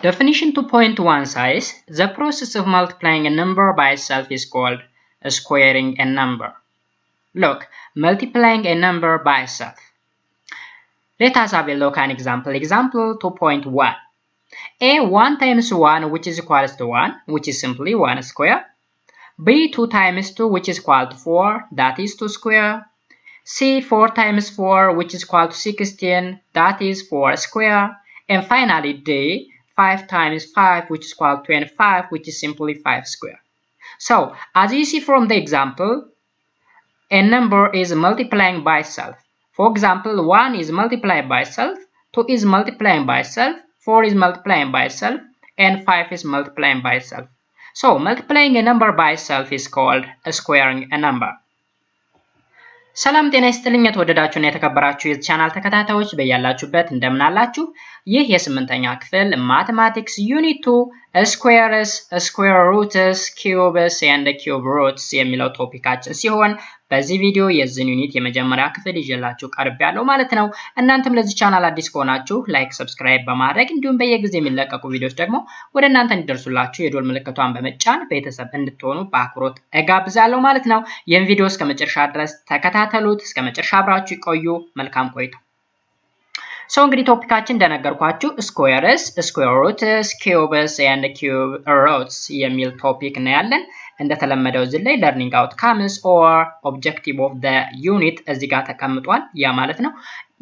Definition 2.1 says, the process of multiplying a number by itself is called squaring a number. Look, multiplying a number by itself. Let us have a look at an example. Example 2.1. A 1 times 1, which is equals to 1, which is simply 1 square. B 2 times 2, which is equal to 4, that is 2 square. C 4 times 4, which is equal to 16, that is 4 square. And finally D 5 times 5, which is equal to 25, which is simply 5 square. So, as you see from the example, a number is multiplying by itself. For example, 1 is multiplied by itself, 2 is multiplying by itself, 4 is multiplying by itself, and 5 is multiplying by itself. So, multiplying a number by itself is called squaring a number. ሰላም ጤና ይስጥልኝ የተወደዳችሁና የተከበራችሁ የቻናል ተከታታዮች በያላችሁበት እንደምን አላችሁ? ይህ የ8ኛ ክፍል ማቴማቲክስ ዩኒት 2 ስኩዌርስ፣ ስኩዌር ሩትስ፣ ኪዩብስ ኤንድ ኪዩብ ሩትስ የሚለው ቶፒካችን ሲሆን በዚህ ቪዲዮ የዚህን ዩኒት የመጀመሪያ ክፍል ይዤላችሁ ቀርቤያለሁ ማለት ነው። እናንተም ለዚህ ቻናል አዲስ ከሆናችሁ ላይክ፣ ሰብስክራይብ በማድረግ እንዲሁም በየጊዜው የሚለቀቁ ቪዲዮዎች ደግሞ ወደ እናንተ እንዲደርሱላችሁ የደወል ምልክቷን በመጫን ቤተሰብ እንድትሆኑ በአክብሮት እጋብዛለሁ ማለት ነው። ይህን ቪዲዮ እስከ መጨረሻ ድረስ ተከታተሉት። እስከ መጨረሻ አብራችሁ ይቆዩ። መልካም ቆይታ። So እንግዲህ ቶፒካችን እንደነገርኳችሁ ስኩዌርስ፣ ስኩዌር ሩትስ፣ ኪዩብስ ኤንድ ኪዩብ ሩትስ የሚል ቶፒክ ነው ያለን። እንደተለመደው እዚህ ላይ learning outcomes or objective of the unit እዚህ ጋር ተቀምጧል። ያ ማለት ነው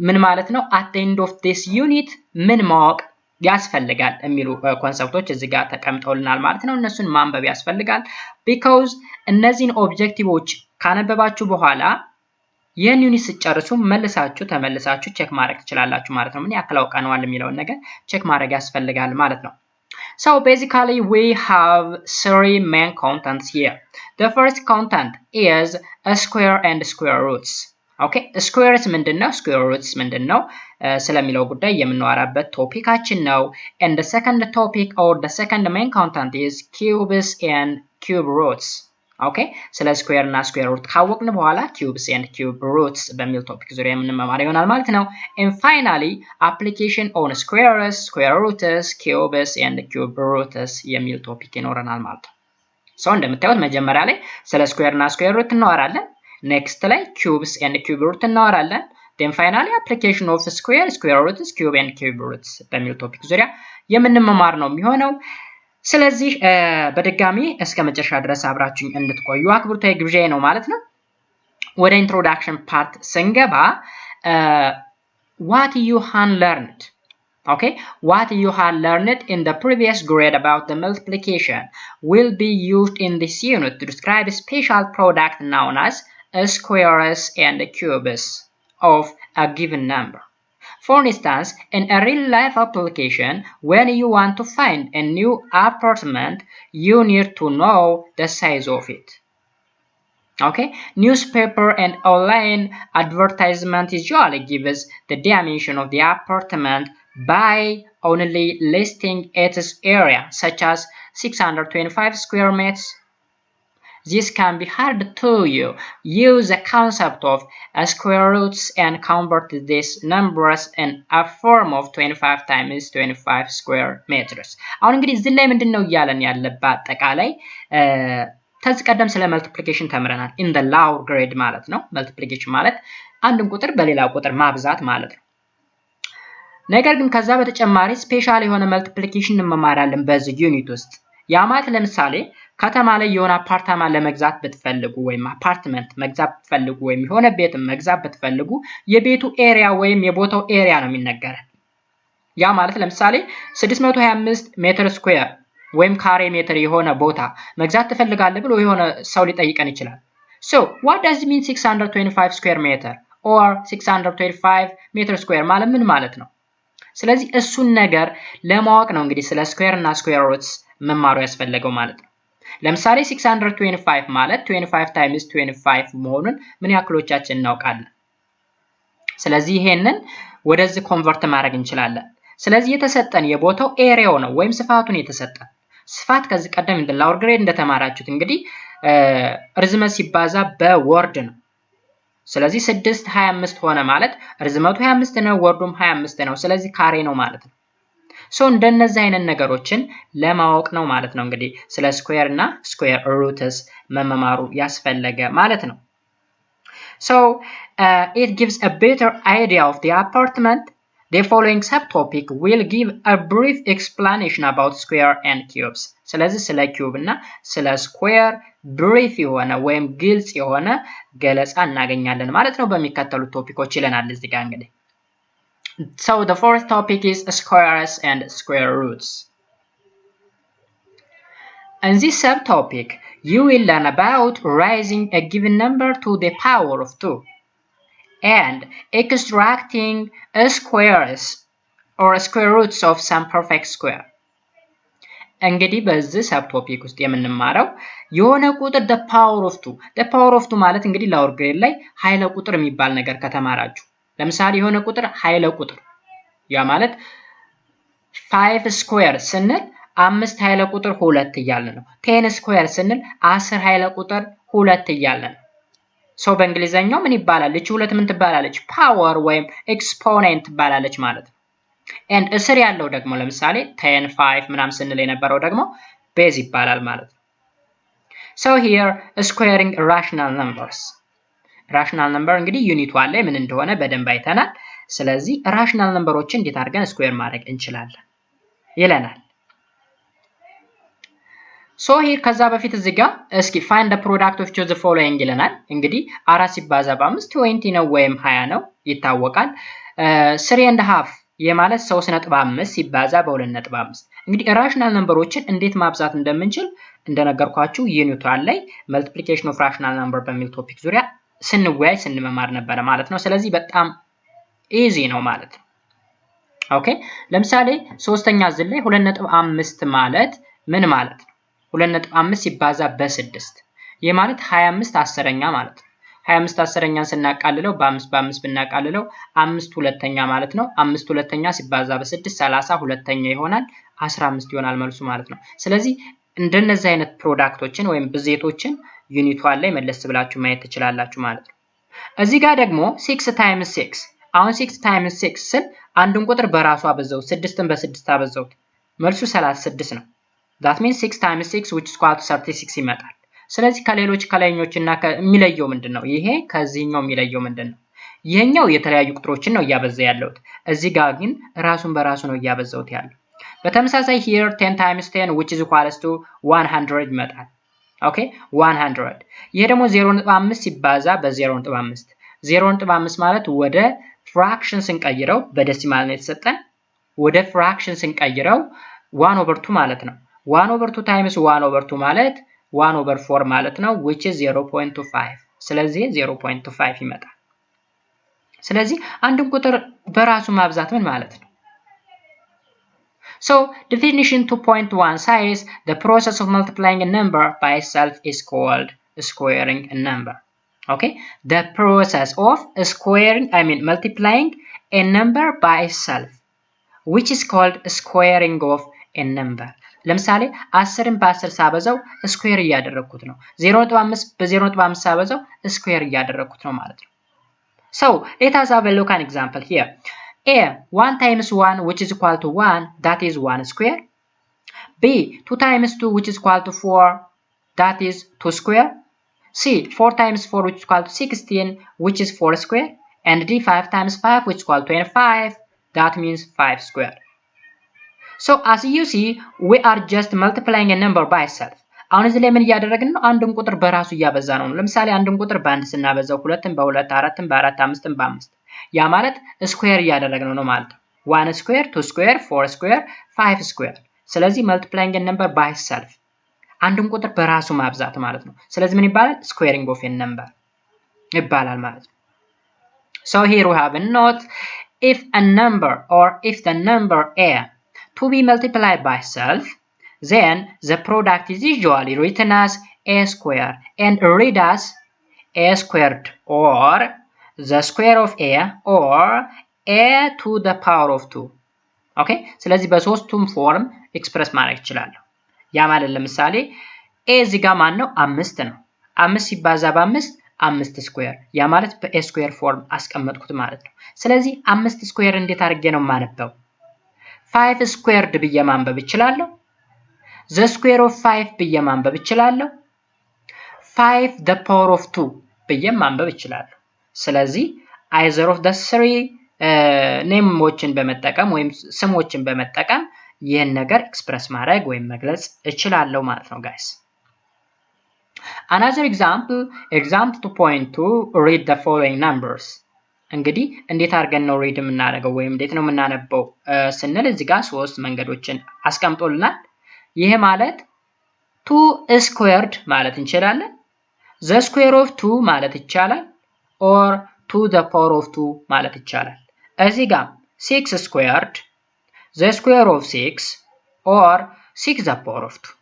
ምን ማለት ነው? at the end of this unit ምን ማወቅ ያስፈልጋል የሚሉ ኮንሰፕቶች እዚህ ጋር ተቀምጠውልናል ማለት ነው። እነሱን ማንበብ ያስፈልጋል because እነዚህን ኦብጀክቲቮች ካነበባችሁ በኋላ ይህን ዩኒት ስጨርሱ መልሳችሁ ተመልሳችሁ ቼክ ማድረግ ትችላላችሁ ማለት ነው። ምን ያክል አውቀነዋል የሚለውን ነገር ቼክ ማድረግ ያስፈልጋል ማለት ነው። So basically we have three main contents here. The first content is a square and square roots. Okay, squares ምንድነው? Square roots ምንድነው? ስለሚለው ጉዳይ የምናወራበት ቶፒካችን ነው። And the second topic or the second main content is cubes and cube roots. Okay, ስለ ስኩዌር እና ስኩዌር ሩት ካወቅን በኋላ cubes and cube roots በሚል ቶፒክ ዙሪያ የምንማማር ይሆናል ማለት ነው። And finally application on squares, square roots, cubes and cube roots የሚል ቶፒክ ይኖረናል ማለት ነው። So እንደምታዩት መጀመሪያ ላይ ስለ ስኩዌር እና ስኩዌር ሩት እናወራለን። Next ላይ cubes and cube root እናወራለን። Then finally application of square, square roots, cube and cube roots በሚል ቶፒክ ዙሪያ የምንማማር ነው የሚሆነው። ስለዚህ በድጋሚ እስከ መጨረሻ ድረስ አብራችሁኝ እንድትቆዩ አክብሮታዊ ግብዣዬ ነው ማለት ነው። ወደ ኢንትሮዳክሽን ፓርት ስንገባ what you had learned. Okay, what you had learned in the previous grade about the multiplication will be used in this unit to describe a special product known as squares and cubes of a given number. For instance, in a real-life application, when you want to find a new apartment, you need to know the size of it. Okay, newspaper and online advertisement usually gives the dimension of the apartment by only listing its area, such as 625 square meters. This can be hard to you. Use the concept of square roots and convert these numbers in a form of 25 times 25 square meters. አሁን እንግዲህ እዚህ ላይ ምንድነው እያለን ያለበት አጠቃላይ ከዚህ ቀደም ስለ መልቲፕሊኬሽን ተምረናል። in the lower grade ማለት ነው። መልቲፕሊኬሽን ማለት አንድን ቁጥር በሌላ ቁጥር ማብዛት ማለት ነው። ነገር ግን ከዛ በተጨማሪ ስፔሻል የሆነ መልቲፕሊኬሽን እንማራለን በዚህ ዩኒት ውስጥ። ያ ማለት ለምሳሌ ከተማ ላይ የሆነ አፓርታማ ለመግዛት ብትፈልጉ ወይም አፓርትመንት መግዛት ብትፈልጉ ወይም የሆነ ቤት መግዛት ብትፈልጉ የቤቱ ኤሪያ ወይም የቦታው ኤሪያ ነው የሚነገረን። ያ ማለት ለምሳሌ 625 ሜትር ስኩዌር ወይም ካሬ ሜትር የሆነ ቦታ መግዛት ትፈልጋለህ ብሎ የሆነ ሰው ሊጠይቀን ይችላል። So what does it mean 625 square meter or 625 meter square ማለት ምን ማለት ነው? ስለዚህ እሱን ነገር ለማወቅ ነው እንግዲህ ስለ ስኩዌር እና ስኩዌር ሩትስ መማሩ ያስፈልገው ማለት ነው። ለምሳሌ 625 ማለት 25 times 25 መሆኑን ምን ያክሎቻችን እናውቃለን? ስለዚህ ይሄንን ወደዚህ ኮንቨርት ማድረግ እንችላለን። ስለዚህ የተሰጠን የቦታው ኤሪያው ነው ወይም ስፋቱን የተሰጠን ስፋት ከዚህ ቀደም እንደ ላወር ግሬድ እንደተማራችሁት እንግዲህ ርዝመት ሲባዛ በወርድ ነው። ስለዚህ 625 ሆነ ማለት ርዝመቱ 25 ነው፣ ወርዱም 25 ነው። ስለዚህ ካሬ ነው ማለት ነው። ሶ እንደነዚህ አይነት ነገሮችን ለማወቅ ነው ማለት ነው እንግዲህ ስለ ስኩዌር እና ስኩዌር ሩትስ መማማሩ ያስፈልገ ማለት ነው። So it gives a better idea of the approximate. The following subtopic will give a brief explanation about square and cubes. ስለዚህ ስለ ኪዩብ እና ስለ ስኩዌር ብሪፍ የሆነ ወይም ግልጽ የሆነ ገለጻ እናገኛለን ማለት ነው በሚከተሉት ቶፒኮች ይለናል እዚህ ጋር እንግዲህ። So the fourth topic is squares and square roots. In this subtopic, you will learn about raising a given number to the power of 2 and extracting squares or square roots of some perfect square. እንግዲህ በዚህ ሰብቶፒክ ውስጥ የምንማረው የሆነ ቁጥር the power of 2 ማለት እንግዲህ ላወር ግሬድ ላይ ኃይለ ቁጥር የሚባል ነገር ከተማራችሁ ለምሳሌ የሆነ ቁጥር ኃይለ ቁጥር ያ ማለት 5 ስኩዌር ስንል 5 ኃይለ ቁጥር 2 እያልን ነው 10 ስኩዌር ስንል 10 ኃይለ ቁጥር 2 እያልን ነው ሶ በእንግሊዘኛው ምን ይባላል እቺ ሁለት ምን ትባላለች ፓወር ወይም ኤክስፖኔንት ትባላለች ማለት ነው and እስር ያለው ደግሞ ለምሳሌ 10 5 ምናምን ስንል የነበረው ደግሞ ቤዝ ይባላል ማለት ነው so here squaring rational numbers rational number እንግዲህ ዩኒቱ አለ ምን እንደሆነ በደንብ አይተናል ስለዚህ rational numberዎችን እንዴት አድርገን ስኩዌር ማድረግ እንችላለን ይለናል so here ከዛ በፊት እዚህ ጋር እስኪ find the product of the following ይለናል እንግዲህ 4 ሲባዛ በ5 20 ነው ወይም 20 ነው ይታወቃል 3.5 የማለት 3.5 ሲባዛ በ2.5 እንግዲህ rational numberዎችን እንዴት ማብዛት እንደምንችል እንደነገርኳችሁ ዩኒቷን ላይ multiplication of rational number በሚል ቶፒክ ዙሪያ ስንወያይ ስንመማር ነበር ማለት ነው ስለዚህ በጣም ኢዚ ነው ማለት ነው ኦኬ ለምሳሌ ሶስተኛ ዝል ላይ 2.5 ማለት ምን ማለት ነው 2.5 ሲባዛ በ6 የማለት 25 አስረኛ ማለት ነው 25 አስረኛን ስናቃልለው በ5 በ5 ብናቃልለው 5 ሁለተኛ ማለት ነው 5 ሁለተኛ ሲባዛ በ6 30 ሁለተኛ ይሆናል 15 ይሆናል መልሱ ማለት ነው ስለዚህ እንደነዚህ አይነት ፕሮዳክቶችን ወይም ብዜቶችን ዩኒቷን ላይ መለስ ብላችሁ ማየት ትችላላችሁ ማለት ነው እዚህ ጋር ደግሞ 6 times 6 አሁን 6 times 6 ስል አንዱን ቁጥር በራሱ አበዛው 6ን በ6 አበዛው መልሱ 36 ነው that means 6 times 6 which is equal to 36 ይመጣል ስለዚህ ከሌሎች ከላይኞችና የሚለየው ምንድነው ይሄ ከዚህኛው የሚለየው ምንድነው ይሄኛው የተለያዩ ቁጥሮችን ነው ያበዛ ያለው እዚህ ጋር ግን ራሱን በራሱ ነው ያበዛውት ያለው በተመሳሳይ here 10 times 10 which is equal to 100 ይመጣል ኦኬ 100 ይሄ ደግሞ 0.5 ሲባዛ በ0.5 0.5 ማለት ወደ ፍራክሽን ስንቀይረው በዴሲማል ነው የተሰጠን ወደ ፍራክሽን ስንቀይረው 1/2 ማለት ነው 1/2 times 1/2 ማለት 1/4 ማለት ነው which is 0.25 ስለዚህ 0.25 ይመጣል ስለዚህ አንድን ቁጥር በራሱ ማብዛት ምን ማለት ነው So definition 2.1 says the process of multiplying a number by itself is called squaring a number okay the process of multiplying a number by itself which is called squaring of a number ለምሳሌ 10ን በ10 ሳበዛው ስኩዌር እያደረኩት ነው 0.5 በ0.5 ሳበዛው ስኩዌር እያደረኩት ነው ማለት ነው So let us have a look at an example here A 1 times 1 which is equal to 1 that is 1 square B 2 times 2 which is equal to 4 that is 2 square C 4 times 4 which is equal to 16 which is 4 square and D 5 times 5 which is equal to 25 that means 5 square So as you see we are just multiplying a number by itself አሁን እዚህ ላይ ምን ያደረግን ነው አንድን ቁጥር በራሱ ያበዛ ነው ለምሳሌ አንድን ቁጥር በአንድ ስናበዛው ሁለትን በሁለት አራትን በአራት አምስትን በአምስት ያ ማለት ስኩዌር ያደረግነው ነው ማለት ነው 1 ስኩዌር 2 ስኩዌር 4 ስኩዌር 5 ስኩዌር ስለዚህ multiplying a number by itself አንድን ቁጥር በራሱ ማብዛት ማለት ነው ስለዚህ ምን ይባላል squaring of a number ይባላል ማለት ነው So here we have a note if a number or if the number a to be multiplied by itself then the product is usually written as a square and read as a squared or the square of a or a to the power of 2 okay ስለዚህ በሶስቱም ፎርም ኤክስፕረስ ማድረግ ይችላል ያ ማለት ለምሳሌ a እዚህ ጋር ማን ነው 5 ነው 5 ሲባዛ በ5 5 ስኩዌር ያ ማለት በa ስኩዌር ፎርም አስቀመጥኩት ማለት ነው ስለዚህ 5 ስኩዌር እንዴት አድርጌ ነው ማነበው 5 squared ብዬ ማንበብ እችላለሁ። the square of 5 ብዬ ማንበብ እችላለሁ። 5 the power of 2 ብዬ ማንበብ እችላለሁ። ስለዚህ either of the three ኔሞችን በመጠቀም ወይም ስሞችን በመጠቀም ይህን ነገር ኤክስፕረስ ማድረግ ወይም መግለጽ እችላለሁ ማለት ነው ጋይስ። Another example 2.2 read the following numbers። እንግዲህ እንዴት አድርገን ነው ሪድ የምናደርገው ወይም እንዴት ነው የምናነበው ስንል እዚህ ጋር 3 መንገዶችን አስቀምጦልናል። ይሄ ማለት 2 squared ማለት እንችላለን። the square of 2 ማለት ይቻላል or 2 the power of 2 ማለት ይቻላል። እዚህ ጋር 6 squared the square of 6 or 6 the power of 2.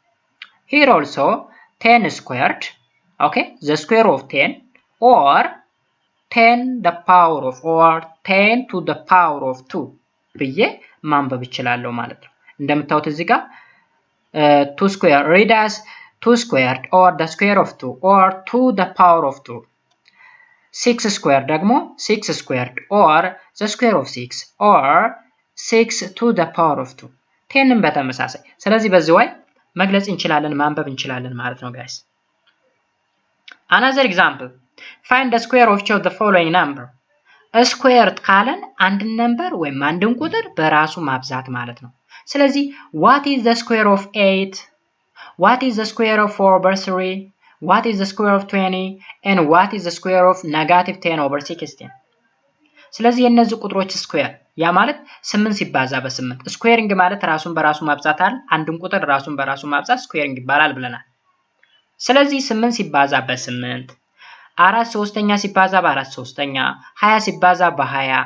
Here also 10 squared, okay, the square of 10 or 10 the power of or 10 to the power of 2 ብዬ ማንበብ እችላለሁ ማለት ነው። እንደምታዩት እዚህ ጋር 2 square read as 2 squared or the square of 2 or 2 the power of 2. 6 squared ደግሞ 6 squared or the square of 6 or 6 to the power of 2. 10ን በተመሳሳይ ስለዚህ በዚህ way መግለጽ እንችላለን ማንበብ እንችላለን ማለት ነው guys. Another example find the square of each of the following number. squared ካለን አንድን ነምበር ወይም አንድን ቁጥር በራሱ ማብዛት ማለት ነው። ስለዚህ what is the square of 8? What is the square of 4 over 3? What is the square of 20? And what is the square of negative 10 over 16? ስለዚህ የነዚህ ቁጥሮች ስኩዌር ያ ማለት 8 ሲባዛ በ8 ስኩዌሪንግ ማለት ራሱን በራሱ ማብዛት አይደል? አንድን ቁጥር ራሱን በራሱ ማብዛት ስኩዌሪንግ ይባላል ብለናል። ስለዚህ 8 ሲባዛ በ8 4 ሶስተኛ ሲባዛ በ4 ሶስተኛ 20 ሲባዛ በ20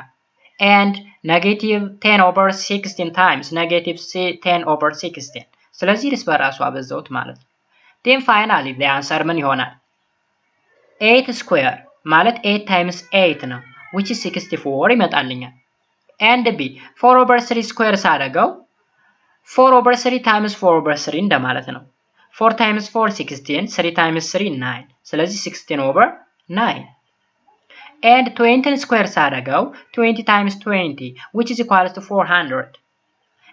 and negative 10 over 16 times negative 10 over 16 ስለዚህ እርስ በራሱ አበዛውት ማለት ነው። then finally the answer ምን ይሆናል? 8 square ማለት 8 times 8 ነው which is 64 ይመጣልኛል። and b 4 over 3 square ሳደርገው 4 over 3 times 4 over 3 እንደማለት ነው። 4 times 4 16 3 times 3 9 ስለዚህ 16 over 9 and 20 square ሳደርገው 20 times 20 which is equal to 400.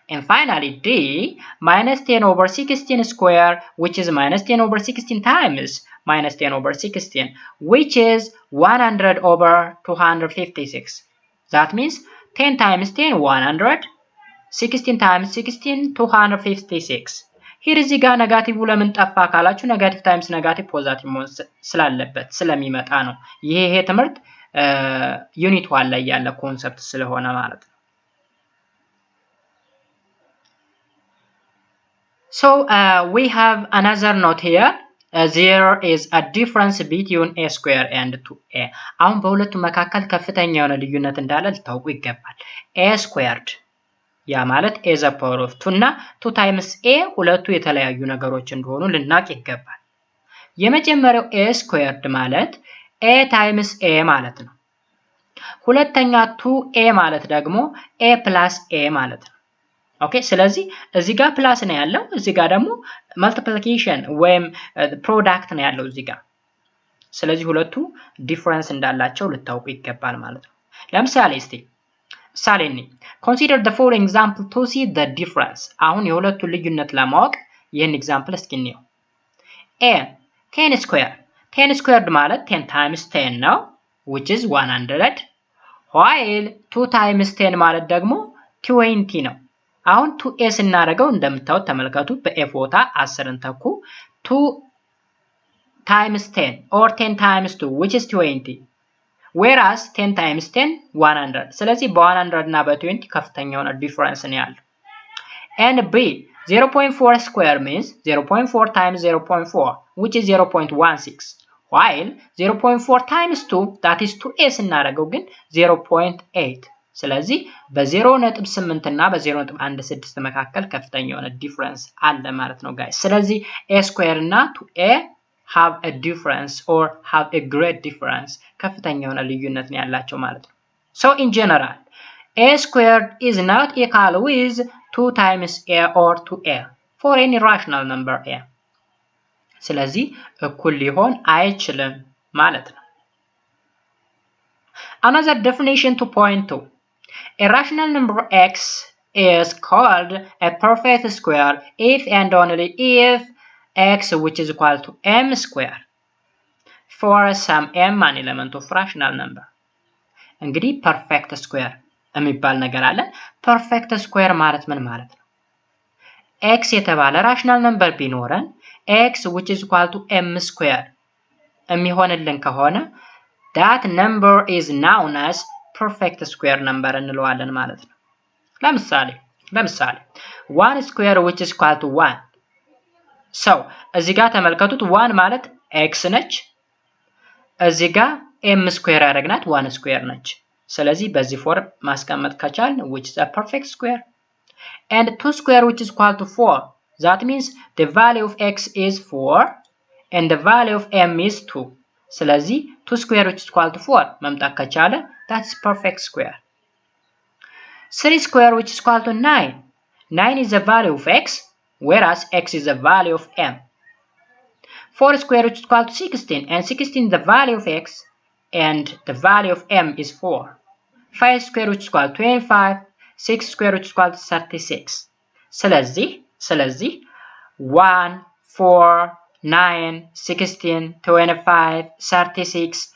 And finally D minus 10 over 16 square which is minus 10 over 16 times minus 10 over 16 which is 100 over 256. That means 10 times 10 100 16 times 16 256. Here is the negative ለምን ጠፋ ካላችሁ negative times negative positive መሆን ስላለበት ስለሚመጣ ነው። ይሄ ትምህርት ዩኒት 1 ላይ ያለ ኮንሰፕት ስለሆነ ማለት ነው። So we have another note here. There is a difference between a square and 2a. አሁን በሁለቱ መካከል ከፍተኛ የሆነ ልዩነት እንዳለ ልታውቁ ይገባል። a squared ያ ማለት a the power of 2 እና 2 times a ሁለቱ የተለያዩ ነገሮች እንደሆኑ ልናቅ ይገባል። የመጀመሪያው a squared ማለት a times a ማለት ነው። ሁለተኛ 2a ማለት ደግሞ a plus a ማለት ነው። ኦኬ ስለዚህ እዚህ ጋር ፕላስ ነው ያለው እዚህ ጋር ደግሞ መልቲፕሊኬሽን ወይም ፕሮዳክት ነው ያለው እዚህ ጋር። ስለዚህ ሁለቱ ዲፈረንስ እንዳላቸው ልታውቁ ይገባል ማለት ነው። ለምሳሌ እስቲ ሳሌኒ consider the following example to see the difference. አሁን የሁለቱ ልዩነት ለማወቅ ይህን ኤግዛምፕል እስኪ እንየው። a 10 square 10 squared ማለት 10 times 10 ነው which is 100 while 2 times 10 ማለት ደግሞ 20 ነው። አሁን 2a ስናደርገው እንደምታዩት ተመልከቱ በa ቦታ 10ን ተኩ 2 times 10 or 10 times 2 which is 20 whereas 10 times 10 100 ስለዚህ በ100 እና በ20 ከፍተኛ የሆነ ዲፈረንስ ነው ያለው። and b 0.4 square means 0.4 times 0.4 which is 0.16 while 0.4 times 2 that is 2a ስናደርገው ግን 0.8 ስለዚህ በ0.8 እና በ0.16 መካከል ከፍተኛ የሆነ ዲፈረንስ አለ ማለት ነው ጋይስ። ስለዚህ a square እና 2a have a difference or have a great difference ከፍተኛ የሆነ ልዩነት ነው ያላቸው ማለት ነው። So in general a squared is not equal with 2 times a or 2a for any rational number a. ስለዚህ እኩል ሊሆን አይችልም ማለት ነው። Another definition to point to a rational number x is called a perfect square if and only if x which is equal to m square for some m an element of rational number. እንግዲህ perfect square የሚባል ነገር አለ። perfect square ማለት ምን ማለት ነው? x የተባለ rational number ቢኖረን x which is equal to m square የሚሆንልን ከሆነ that number is known as perfect square number እንለዋለን ማለት ነው። ለምሳሌ 1 square which is equal to 1 so እዚህ ጋር ተመልከቱት 1 ማለት x ነች እዚህ ጋር m square ያደረግናት 1 square ነች ስለዚህ በዚህ ፎርም ማስቀመጥ ከቻልን which is a perfect square and 2 square which is equal to 4 that means the value of x is 4 and the value of m is 2 ስለዚህ 2 square which is equal to 4 መምጣት ከቻለ that's perfect square 3 square which is equal to 9 9 is the value of x whereas x is the value of m 4 square which is equal to 16 and 16 is the value of x and the value of m is 4 5 square which is equal to 25 6 square which is equal to 36 ስለዚህ 1 4 9 16 25 36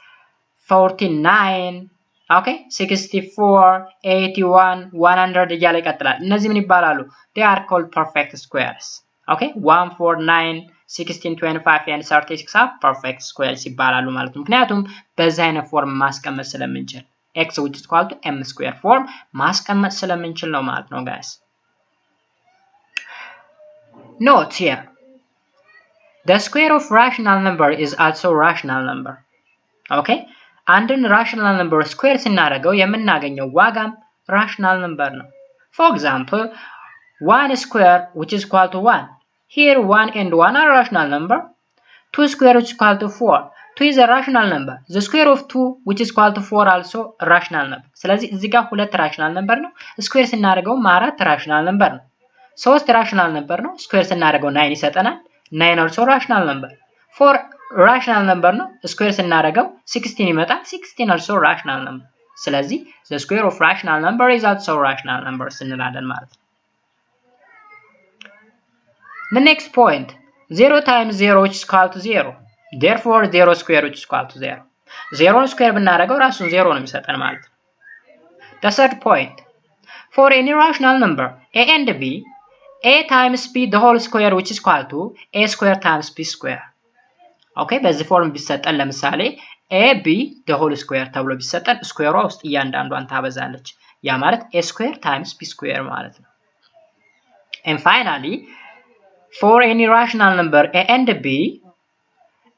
49 okay 64 81 100 እያለ ይቀጥላል እነዚህ ምን ይባላሉ they are called perfect squares okay 1 4 9 16 25 and 36 are perfect squares ይባላሉ ማለት ነው ምክንያቱም በዛ አይነት ፎርም ማስቀመጥ ስለምንችል x which is equal to m square form ማስቀመጥ ስለምንችል ነው ማለት ነው guys note here the square of rational number is also rational number okay አንድን rational number square ስናደርገው የምናገኘው ዋጋም rational number ነው for example 1 square which is equal to 1 here 1 and 1 are rational number 2 square which is equal to 4 2 is a rational number the square of 2 which is equal to 4 also rational number ስለዚህ እዚህ ጋር ሁለት rational number ነው square ስናደርገው አራት rational number ነው 3 rational number ነው square ስናደርገው 9 ይሰጠናል 9 also rational number 4 rational number ነው square ስናደርገው 16 ይመጣል 16 also rational number ስለዚህ the square of rational number is also rational number እንላለን ማለት ነው the next point 0 times 0 which is equal to 0 therefore 0 square which is equal to 0 0 square ብናደርገው ራሱን 0 ነው የሚሰጠን ማለት ነው the third point for any rational number a and b a times b the whole square which is equal to a square times b square okay በዚህ ፎርም ቢሰጠን ለምሳሌ a b the whole square ተብሎ ቢሰጠን ስኩዌሯ ውስጥ እያንዳንዷን ታበዛለች ያ ማለት a square times b square ማለት ነው and finally for any rational number a and b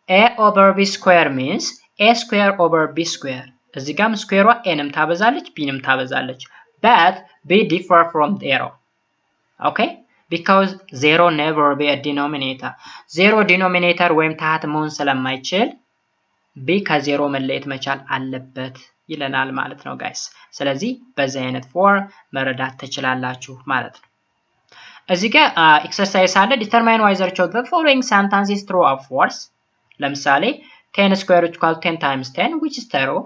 a over b square means a square over b square እዚህ ጋርም ስኩዌሯ a ንም ታበዛለች b ንም ታበዛለች but b differ from 0 okay because 0 never be a denominator 0 denominator ወይም ታህት መሆን ስለማይችል b ከ0 መለየት መቻል አለበት ይለናል ማለት ነው guys ስለዚህ በዚህ አይነት ፎርም መረዳት ትችላላችሁ ማለት ነው እዚህ ጋር ኤክሰርሳይዝ አለ determine whether the following sentence is true or false ለምሳሌ 10 square which is equal to 10 times 10 which is true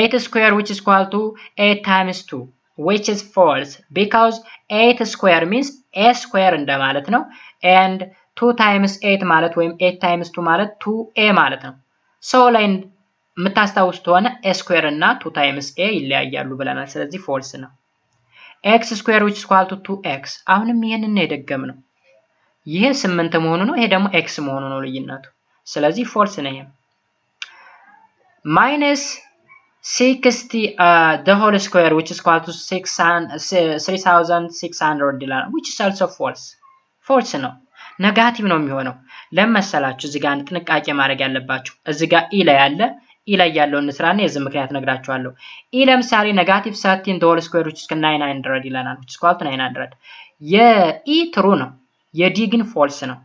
8 square which is equal to 8 times 2 which is false because 8 square means a square እንደማለት ነው and 2 times 8 ማለት ወይም 8 times 2 ማለት 2a ማለት ነው so ላይ የምታስታውሱት ሆነ a square እና 2 times a ይለያያሉ ብለናል ስለዚህ false ነው x square which is equal to 2x አሁንም ይሄንን የደገምነው ይሄ 8 መሆኑ ነው ይሄ ደግሞ x መሆኑ ነው ልዩነቱ ስለዚህ false ነው ይሄ minus 60 the whole square which is equal to 3600 ይላል which is also false ነው ኔጋቲቭ ነው የሚሆነው ለመሰላችሁ እዚህ ጋር ጥንቃቄ ማድረግ ያለባችሁ እዚህ ጋር e ላይ ያለ e ላይ ያለው እንስራና የዚህ ምክንያት ነግራችኋለሁ e ለምሳሌ ኔጋቲቭ 13 the whole square which is 900 ይላል which is equal to 900 የe true ነው የd ግን false ነው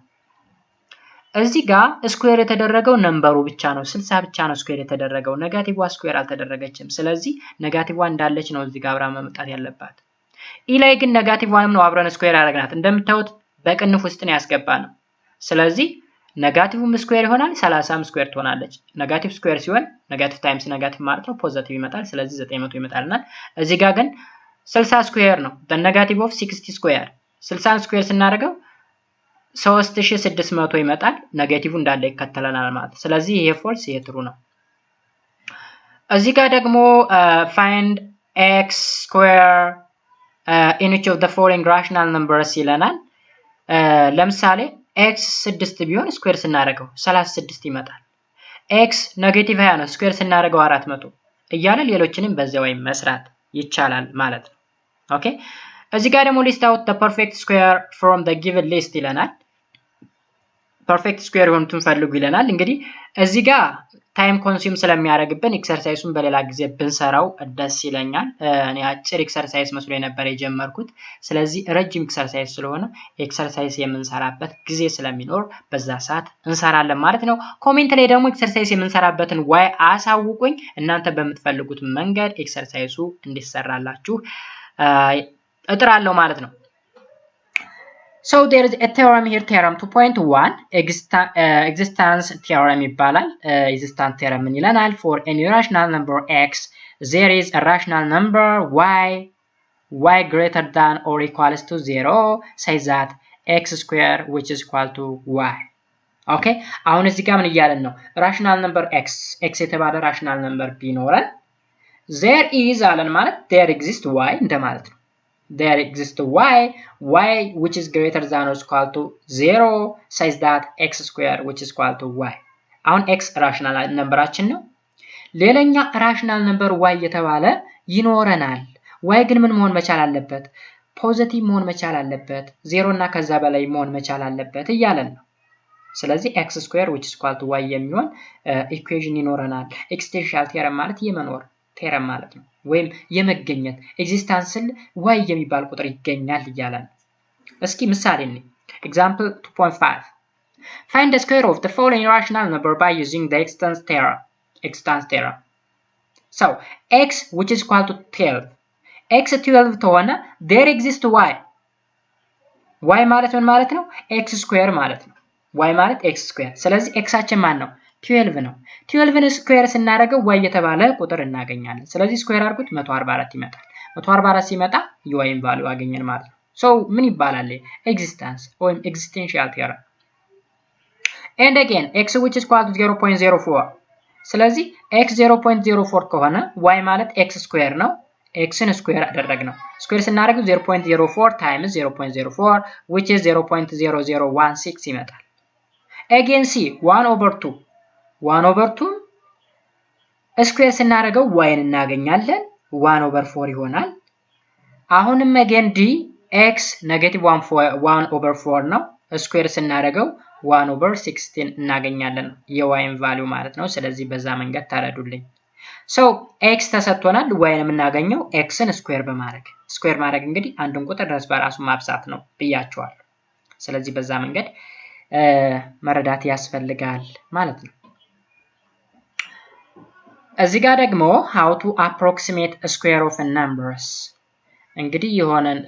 እዚህ ጋር ስኩዌር የተደረገው ነምበሩ ብቻ ነው 60 ብቻ ነው ስኩዌር የተደረገው ኔጋቲቭዋ ስኩዌር አልተደረገችም ስለዚህ ኔጋቲቭዋ እንዳለች ነው እዚህ ጋር አብራ መምጣት ያለባት ኢ ላይ ግን ኔጋቲቭዋንም ነው አብረን ስኩዌር ያደረግናት እንደምታዩት በቅንፍ ውስጥ ነው ያስገባነው ስለዚህ ኔጋቲቭም ስኩዌር ይሆናል 30ም ስኩዌር ትሆናለች ኔጋቲቭ ስኩዌር ሲሆን ኔጋቲቭ ታይምስ ኔጋቲቭ ማለት ነው ፖዚቲቭ ይመጣል ስለዚህ 900 ይመጣልናል እዚህ ጋር ግን 60 ስኩዌር ነው the negative of 60 ስኩዌር 60 ስኩዌር ስናደርገው 3600 ይመጣል ኔጌቲቭ እንዳለ ይከተለናል ማለት ስለዚህ ይሄ ፎልስ ይሄ ትሩ ነው እዚህ ጋር ደግሞ find x square in each of the following rational numbers ይለናል ለምሳሌ x 6 ቢሆን ስኩዌር ስናደርገው 36 ይመጣል x ኔጌቲቭ 20 ነው ስኩዌር ስናደርገው 400 እያለ ሌሎችንም በዛው መስራት ይቻላል ማለት ነው ኦኬ እዚህ ጋር ደግሞ list out the perfect square from the given list ይለናል perfect square ሆንቱን ፈልጉ ይለናል እንግዲህ እዚህ ጋር ታይም ኮንሱም ስለሚያደርግብን ኤክሰርሳይሱን በሌላ ጊዜ ብንሰራው ደስ ይለኛል እኔ አጭር ኤክሰርሳይዝ መስሎ የነበረ የጀመርኩት ስለዚህ ረጅም ኤክሰርሳይዝ ስለሆነ ኤክሰርሳይዝ የምንሰራበት ጊዜ ስለሚኖር በዛ ሰዓት እንሰራለን ማለት ነው ኮሜንት ላይ ደግሞ ኤክሰርሳይዝ የምንሰራበትን ዋይ አሳውቁኝ እናንተ በመትፈልጉት መንገድ ኤክሰርሳይዙ እንዲሰራላችሁ እጥራለሁ ማለት ነው So there is a theorem here, theorem 2.1, existence theorem ይባላል existence theorem ምን ይለናል for any rational number x there is a rational number y greater than or equals to 0 says that x square which is equal to y okay አሁን እዚህ ጋር ምን እያለን ነው rational number x የተባለ rational number ቢኖረን there is አለን ማለት there exists y እንደማለት ነው there exists y which is greater than or equal to 0 says that x square which is equal to y አሁን x rational numberአችን ነው ሌላኛ rational number y የተባለ ይኖረናል y ግን ምን መሆን መቻል አለበት ፖዚቲቭ መሆን መቻል አለበት 0 እና ከዛ በላይ መሆን መቻል አለበት እያለን ነው ስለዚህ x square which is equal to y የሚሆን ኢኩዌሽን ይኖረናል ኤክስቴንሻል ቴረም ማለት የመኖር ቴረም ማለት ነው ወይም የመገኘት ኤግዚስተንስል y የሚባል ቁጥር ይገኛል ይያላል እስኪ ምሳሌ ነው example 2.5 find the square of the following rational number by using the existence theorem so x which is equal to 12 x 12 ተሆነ there exists y ማለት ምን ማለት ነው x square ማለት ነው y ማለት x square ስለዚህ x አችን ማን ነው 12 ነው 12 ስኩዌር ስናደርገው y የተባለ ቁጥር እናገኛለን ስለዚህ ስኩዌር አድርጉት 144 ይመጣል 144 ሲመጣ የyን ቫልዩ አገኘን ማለት ነው ሶ ምን ይባላል ኤግዚስተንስ or existential theorem and again x which is equal to 0.04 ስለዚህ x 0.04 ከሆነ y ማለት x ስኩዌር ነው x ን ስኩዌር አደረግነው ስኩዌር ስናደርገው 0.04 times 0.04 which is 0.0016 ይመጣል again c 1/2 1/2 ስኩዌር ስናደርገው y ን እናገኛለን 1/4 ይሆናል አሁንም again d x -1/4 ነው ስኩዌር ስናደርገው 1/16 እናገኛለን የyን ቫልዩ ማለት ነው ስለዚህ በዛ መንገድ ታረዱልኝ so x ተሰጥቶናል y ን የምናገኘው x ን ስኩዌር ማድረግ እንግዲህ አንድን ቁጥር ድረስ በራሱ ማብዛት ነው ብያቸዋለሁ ስለዚህ በዛ መንገድ መረዳት ያስፈልጋል ማለት ነው እዚህ ጋር ደግሞ how to approximate a square of a numbers እንግዲህ የሆነን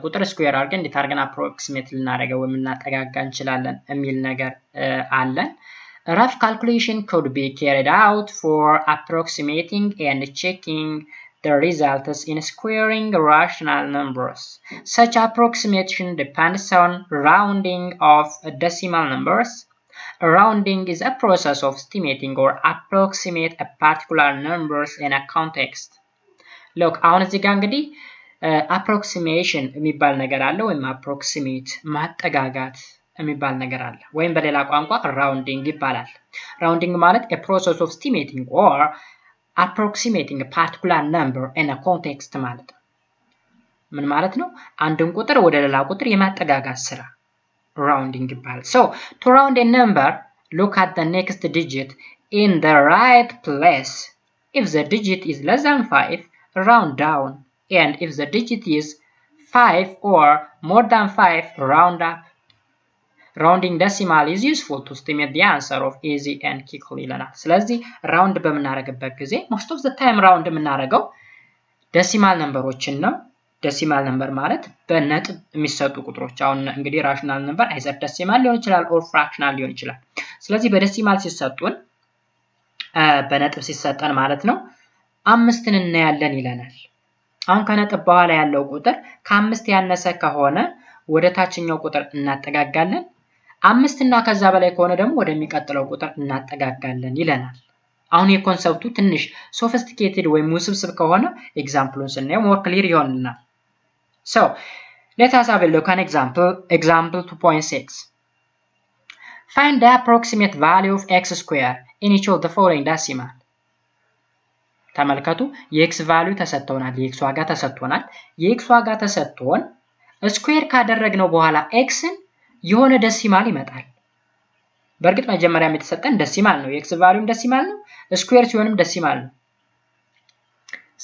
ቁጥር ስኩዌር አድርገን እንዴት አድርገን approximate ልናደርገው ወይም እናጠጋጋ እንችላለን የሚል ነገር አለ rough calculation could be carried out for approximating and checking the results in squaring rational numbers such approximation depends on rounding of decimal numbers rounding is a process of estimating or approximate a particular numbers in a context look አሁን እዚህ ጋር እንግዲህ approximation የሚባል ነገር አለ ወይም approximate ማጠጋጋት የሚባል ነገር አለ ወይም በሌላ ቋንቋ rounding ይባላል rounding ማለት a process of estimating or approximating a particular number in a context ማለት ነው ምን ማለት ነው አንድን ቁጥር ወደ ሌላ ቁጥር የማጠጋጋት ስራ rounding ይባላል so to round a number look at the next digit in the right place if the digit is less than 5 round down and if the digit is 5 or more than 5 round up rounding decimal is useful to estimate the answer of easy and quickly ይለናል ስለዚህ round በመናረግበት ጊዜ most of the time round የምናረገው decimal numberዎችን ነው decimal number ማለት በነጥብ የሚሰጡ ቁጥሮች አሁን እንግዲህ rational number either decimal ሊሆን ይችላል or fractional ሊሆን ይችላል ስለዚህ በdecimal ሲሰጡን በነጥብ ሲሰጠን ማለት ነው አምስትን እናያለን ይለናል አሁን ከነጥብ በኋላ ያለው ቁጥር ከ5 ያነሰ ከሆነ ወደ ታችኛው ቁጥር እናጠጋጋለን 5 እና ከዛ በላይ ከሆነ ደግሞ ወደሚቀጥለው ቁጥር እናጠጋጋለን ይለናል አሁን የኮንሰፕቱ ትንሽ ሶፊስቲኬትድ ወይ ውስብስብ ከሆነ ኤግዛምፕሉን ስናየው ሞር ክሊር ይሆንልናል so let us have a look at example 2.6 find the approximate value of x square in each of the following decimal ተመልከቱ የx ቫልዩ ተሰጥቶናል የx ዋጋ ተሰጥቶናል የx ዋጋ ተሰጥቶን ስኩዌር ካደረግነው በኋላ x ን የሆነ ደሲማል ይመጣል በርግጥ መጀመሪያ የተሰጠን ደሲማል ነው የx ቫልዩም ደሲማል ነው ስኩዌር ሲሆንም ደሲማል ነው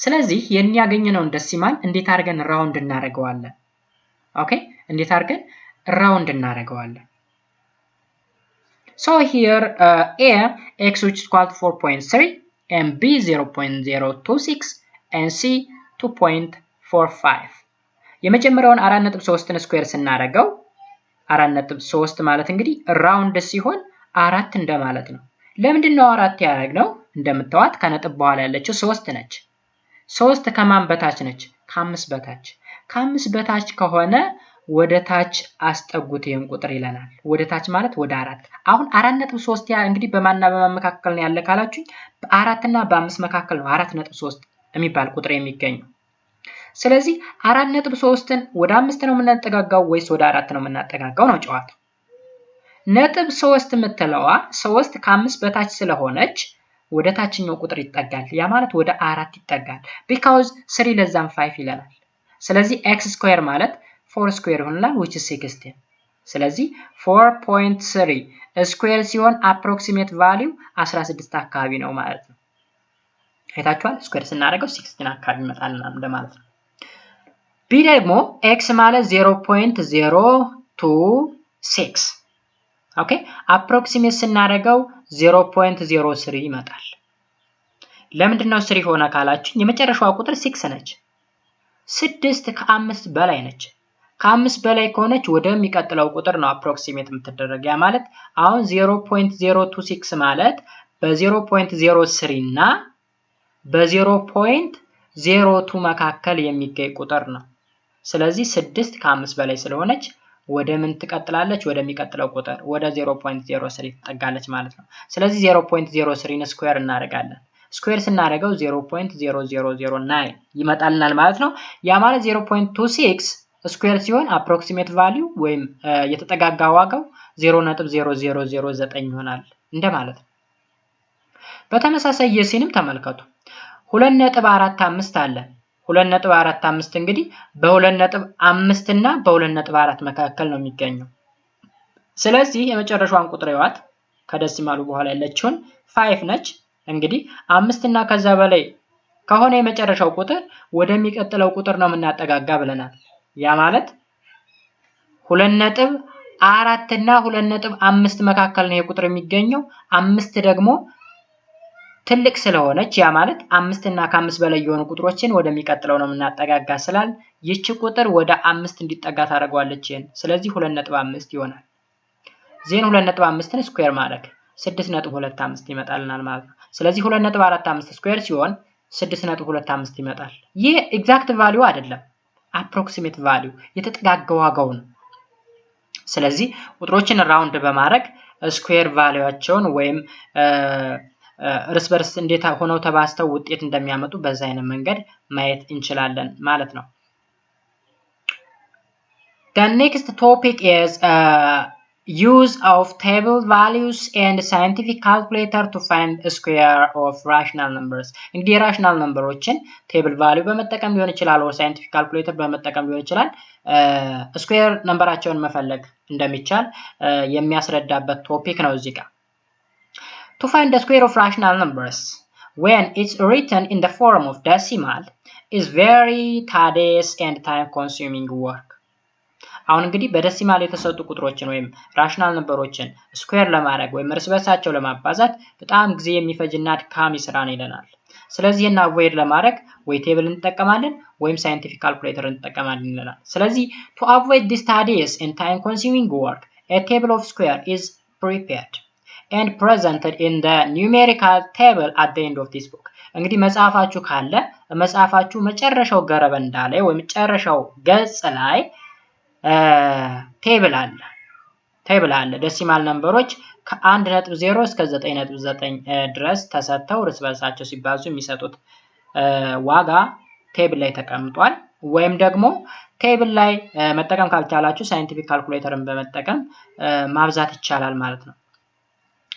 ስለዚህ የሚያገኘነውን ደሲማል እንዴት አድርገን ራውንድ እናደርገዋለን ኦኬ እንዴት አድርገን ራውንድ እናደርገዋለን so here a x which is equal to 4.3 and b 0.026 and c 2.45 የመጀመሪያውን 4.3 ን ስኩዌር ስናደርገው 4.3 ማለት እንግዲህ ራውንድ ሲሆን 4 እንደማለት ነው ለምንድን ነው 4 ያደረግነው እንደምታዋት ከነጥብ በኋላ ያለችው 3 ነች 3 ከማን በታች ነች ከ5 በታች ከ5 በታች ከሆነ ወደ ታች አስጠጉት ይሄን ቁጥር ይለናል ወደ ታች ማለት ወደ 4 አሁን 4.3 ያ እንግዲህ በማንና በማን መካከል ነው ያለ ካላችሁኝ በ4 እና በ5 መካከል ነው 4.3 የሚባል ቁጥር የሚገኘው ስለዚህ 4.3 ን ወደ 5 ነው የምናጠጋጋው ወይስ ወደ 4 ነው የምናጠጋጋው ነው ጨዋታው ነጥብ 3 የምትለዋ 3 ከ5 በታች ስለሆነች ወደ ታችኛው ቁጥር ይጠጋል ያ ማለት ወደ 4 ይጠጋል because 3 less than 5 ይለናል ስለዚህ x square ማለት 4 square ይሆናል which is 16 ስለዚህ 4.3 square ሲሆን approximate value 16 አካባቢ ነው ማለት ነው አይታችኋል ስኩዌር ስናደርገው 16 አካባቢ ይመጣልና እንደማለት ነው b ደግሞ x ማለት 0.026 ኦኬ approximate ስናደርገው 0.03 ይመጣል ለምንድነው 3 ሆነ ካላችሁ የመጨረሻው ቁጥር 6 ነች 6 ከ5 በላይ ነች ከ5 በላይ ከሆነች ወደሚቀጥለው ቁጥር ነው approximate የምትደረግ ያ ማለት አሁን 0.026 ማለት በ0.03 እና በ0.02 መካከል የሚገኝ ቁጥር ነው ስለዚህ 6 ከ5 በላይ ስለሆነች ወደ ምን ትቀጥላለች ወደሚቀጥለው ቁጥር ወደ 0.03 ትጠጋለች ማለት ነው ስለዚህ 0.03 ን ስኩዌር እናደርጋለን ስኩዌር ስናደርገው 0.0009 ይመጣልናል ማለት ነው ያ ማለት 0.26 ስኩዌር ሲሆን approximate value ወይም የተጠጋጋ ዋጋው 0.0009 ይሆናል እንደማለት ነው በተመሳሳይ የሲንም ተመልከቱ 2.45 አለ 2.45 እንግዲህ በ2.5 እና በ2.4 መካከል ነው የሚገኘው ስለዚህ የመጨረሻውን ቁጥር ይዋት ከደሲማሉ በኋላ ያለችውን 5 ነች እንግዲህ 5 እና ከዛ በላይ ከሆነ የመጨረሻው ቁጥር ወደሚቀጥለው ቁጥር ነው የምናጠጋጋ ብለናል ያ ማለት 2.4 እና 2.5 መካከል ነው የቁጥር የሚገኘው 5 ደግሞ ትልቅ ስለሆነች ያ ማለት 5 እና ከ5 በላይ የሆኑ ቁጥሮችን ወደሚቀጥለው ነው የምናጠጋጋ ስላል ይቺ ቁጥር ወደ 5 እንዲጠጋ ታደርጋለች ስለዚህ 2.5 ይሆናል ዜን 2.5 ን ስኩዌር ማድረግ 6.25 ይመጣልናል ማለት ነው ስለዚህ 2.45 ስኩዌር ሲሆን 6.25 ይመጣል ይህ ኤግዛክት ቫልዩ አይደለም approximate value የተጠጋጋ ዋጋው ነው ስለዚህ ቁጥሮችን ራውንድ በማድረግ ስኩዌር ቫልዩአቸውን ወይም እርስ በርስ እንዴት ሆነው ተባስተው ውጤት እንደሚያመጡ በዛ አይነት መንገድ ማየት እንችላለን ማለት ነው The next topic is use of table values and scientific calculator to find a square of rational numbers እንግዲህ rational numberዎችን table value በመጠቀም ሊሆን ይችላል or scientific calculator በመጠቀም ሊሆን ይችላል square numberአቸውን መፈለግ እንደሚቻል የሚያስረዳበት ቶፒክ ነው እዚህ ጋር To find the square of rational numbers when it's written in the form of decimal is very tedious and time consuming work አሁን እንግዲህ በደሲማል የተሰጡ ቁጥሮችን ወይም ራሽናል ነምበሮችን ስኩዌር ለማድረግ ወይም እርስ በርሳቸው ለማባዛት በጣም ጊዜ የሚፈጅና አድካሚ ስራ ነው ይለናል ስለዚህ እና avoid ለማድረግ ወይ ቴብል እንጠቀማለን ወይም ሳይንቲፊክ ካልኩሌተር እንጠቀማለን ይለናል ስለዚህ to avoid this tedious and time consuming work a table of square is prepared and presented in the numerical table at the end of this book እንግዲህ መጽሐፋችሁ ካለ መጽሐፋችሁ መጨረሻው ገረበንዳ ላይ ወይ መጨረሻው ገጽ ላይ ቴብል አለ ዴሲማል ነምበሮች ከ1.0 እስከ 9.9 ድረስ ተሰጥተው እርስ በርሳቸው ሲባዙ የሚሰጡት ዋጋ ቴብል ላይ ተቀምጧል። ወይም ደግሞ ቴብል ላይ መጠቀም ካልቻላችሁ ሳይንቲፊክ ካልኩሌተርን በመጠቀም ማብዛት ይቻላል ማለት ነው።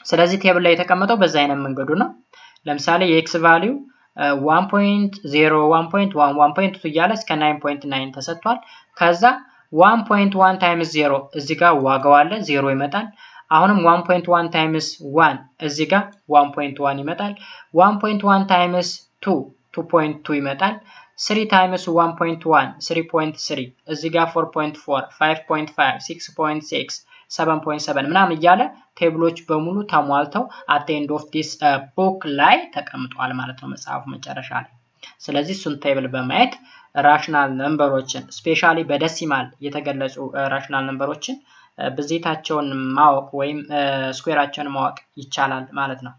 ስለዚህ ቴብል ላይ የተቀመጠው በዛ አይነት መንገዱ ነው። ለምሳሌ የኤክስ ቫልዩ 1.0 1.1 1.2 እያለ እስከ 9.9 ተሰጥቷል። ከዛ 1.1 ታይምስ 0 እዚህ ጋር ዋጋው አለ 0 ይመጣል። አሁንም 1.1 ታይምስ 1 እዚህ ጋር 1.1 ይመጣል። 1.1 ታይምስ 2 2.2 ይመጣል። 3 ታይምስ 1.1 3.3 እዚህ ጋር 4.4 5.5 6.6 7.7 ምናምን እያለ ቴብሎች በሙሉ ተሟልተው at the end of this book ላይ ተቀምጧል ማለት ነው መጽሐፉ መጨረሻ ላይ። ስለዚህ እሱን ቴብል በማየት ራሽናል ነምበሮችን ስፔሻሊ በዴሲማል የተገለጹ ራሽናል ነምበሮችን ብዜታቸውን ማወቅ ወይም ስኩዌራቸውን ማወቅ ይቻላል ማለት ነው።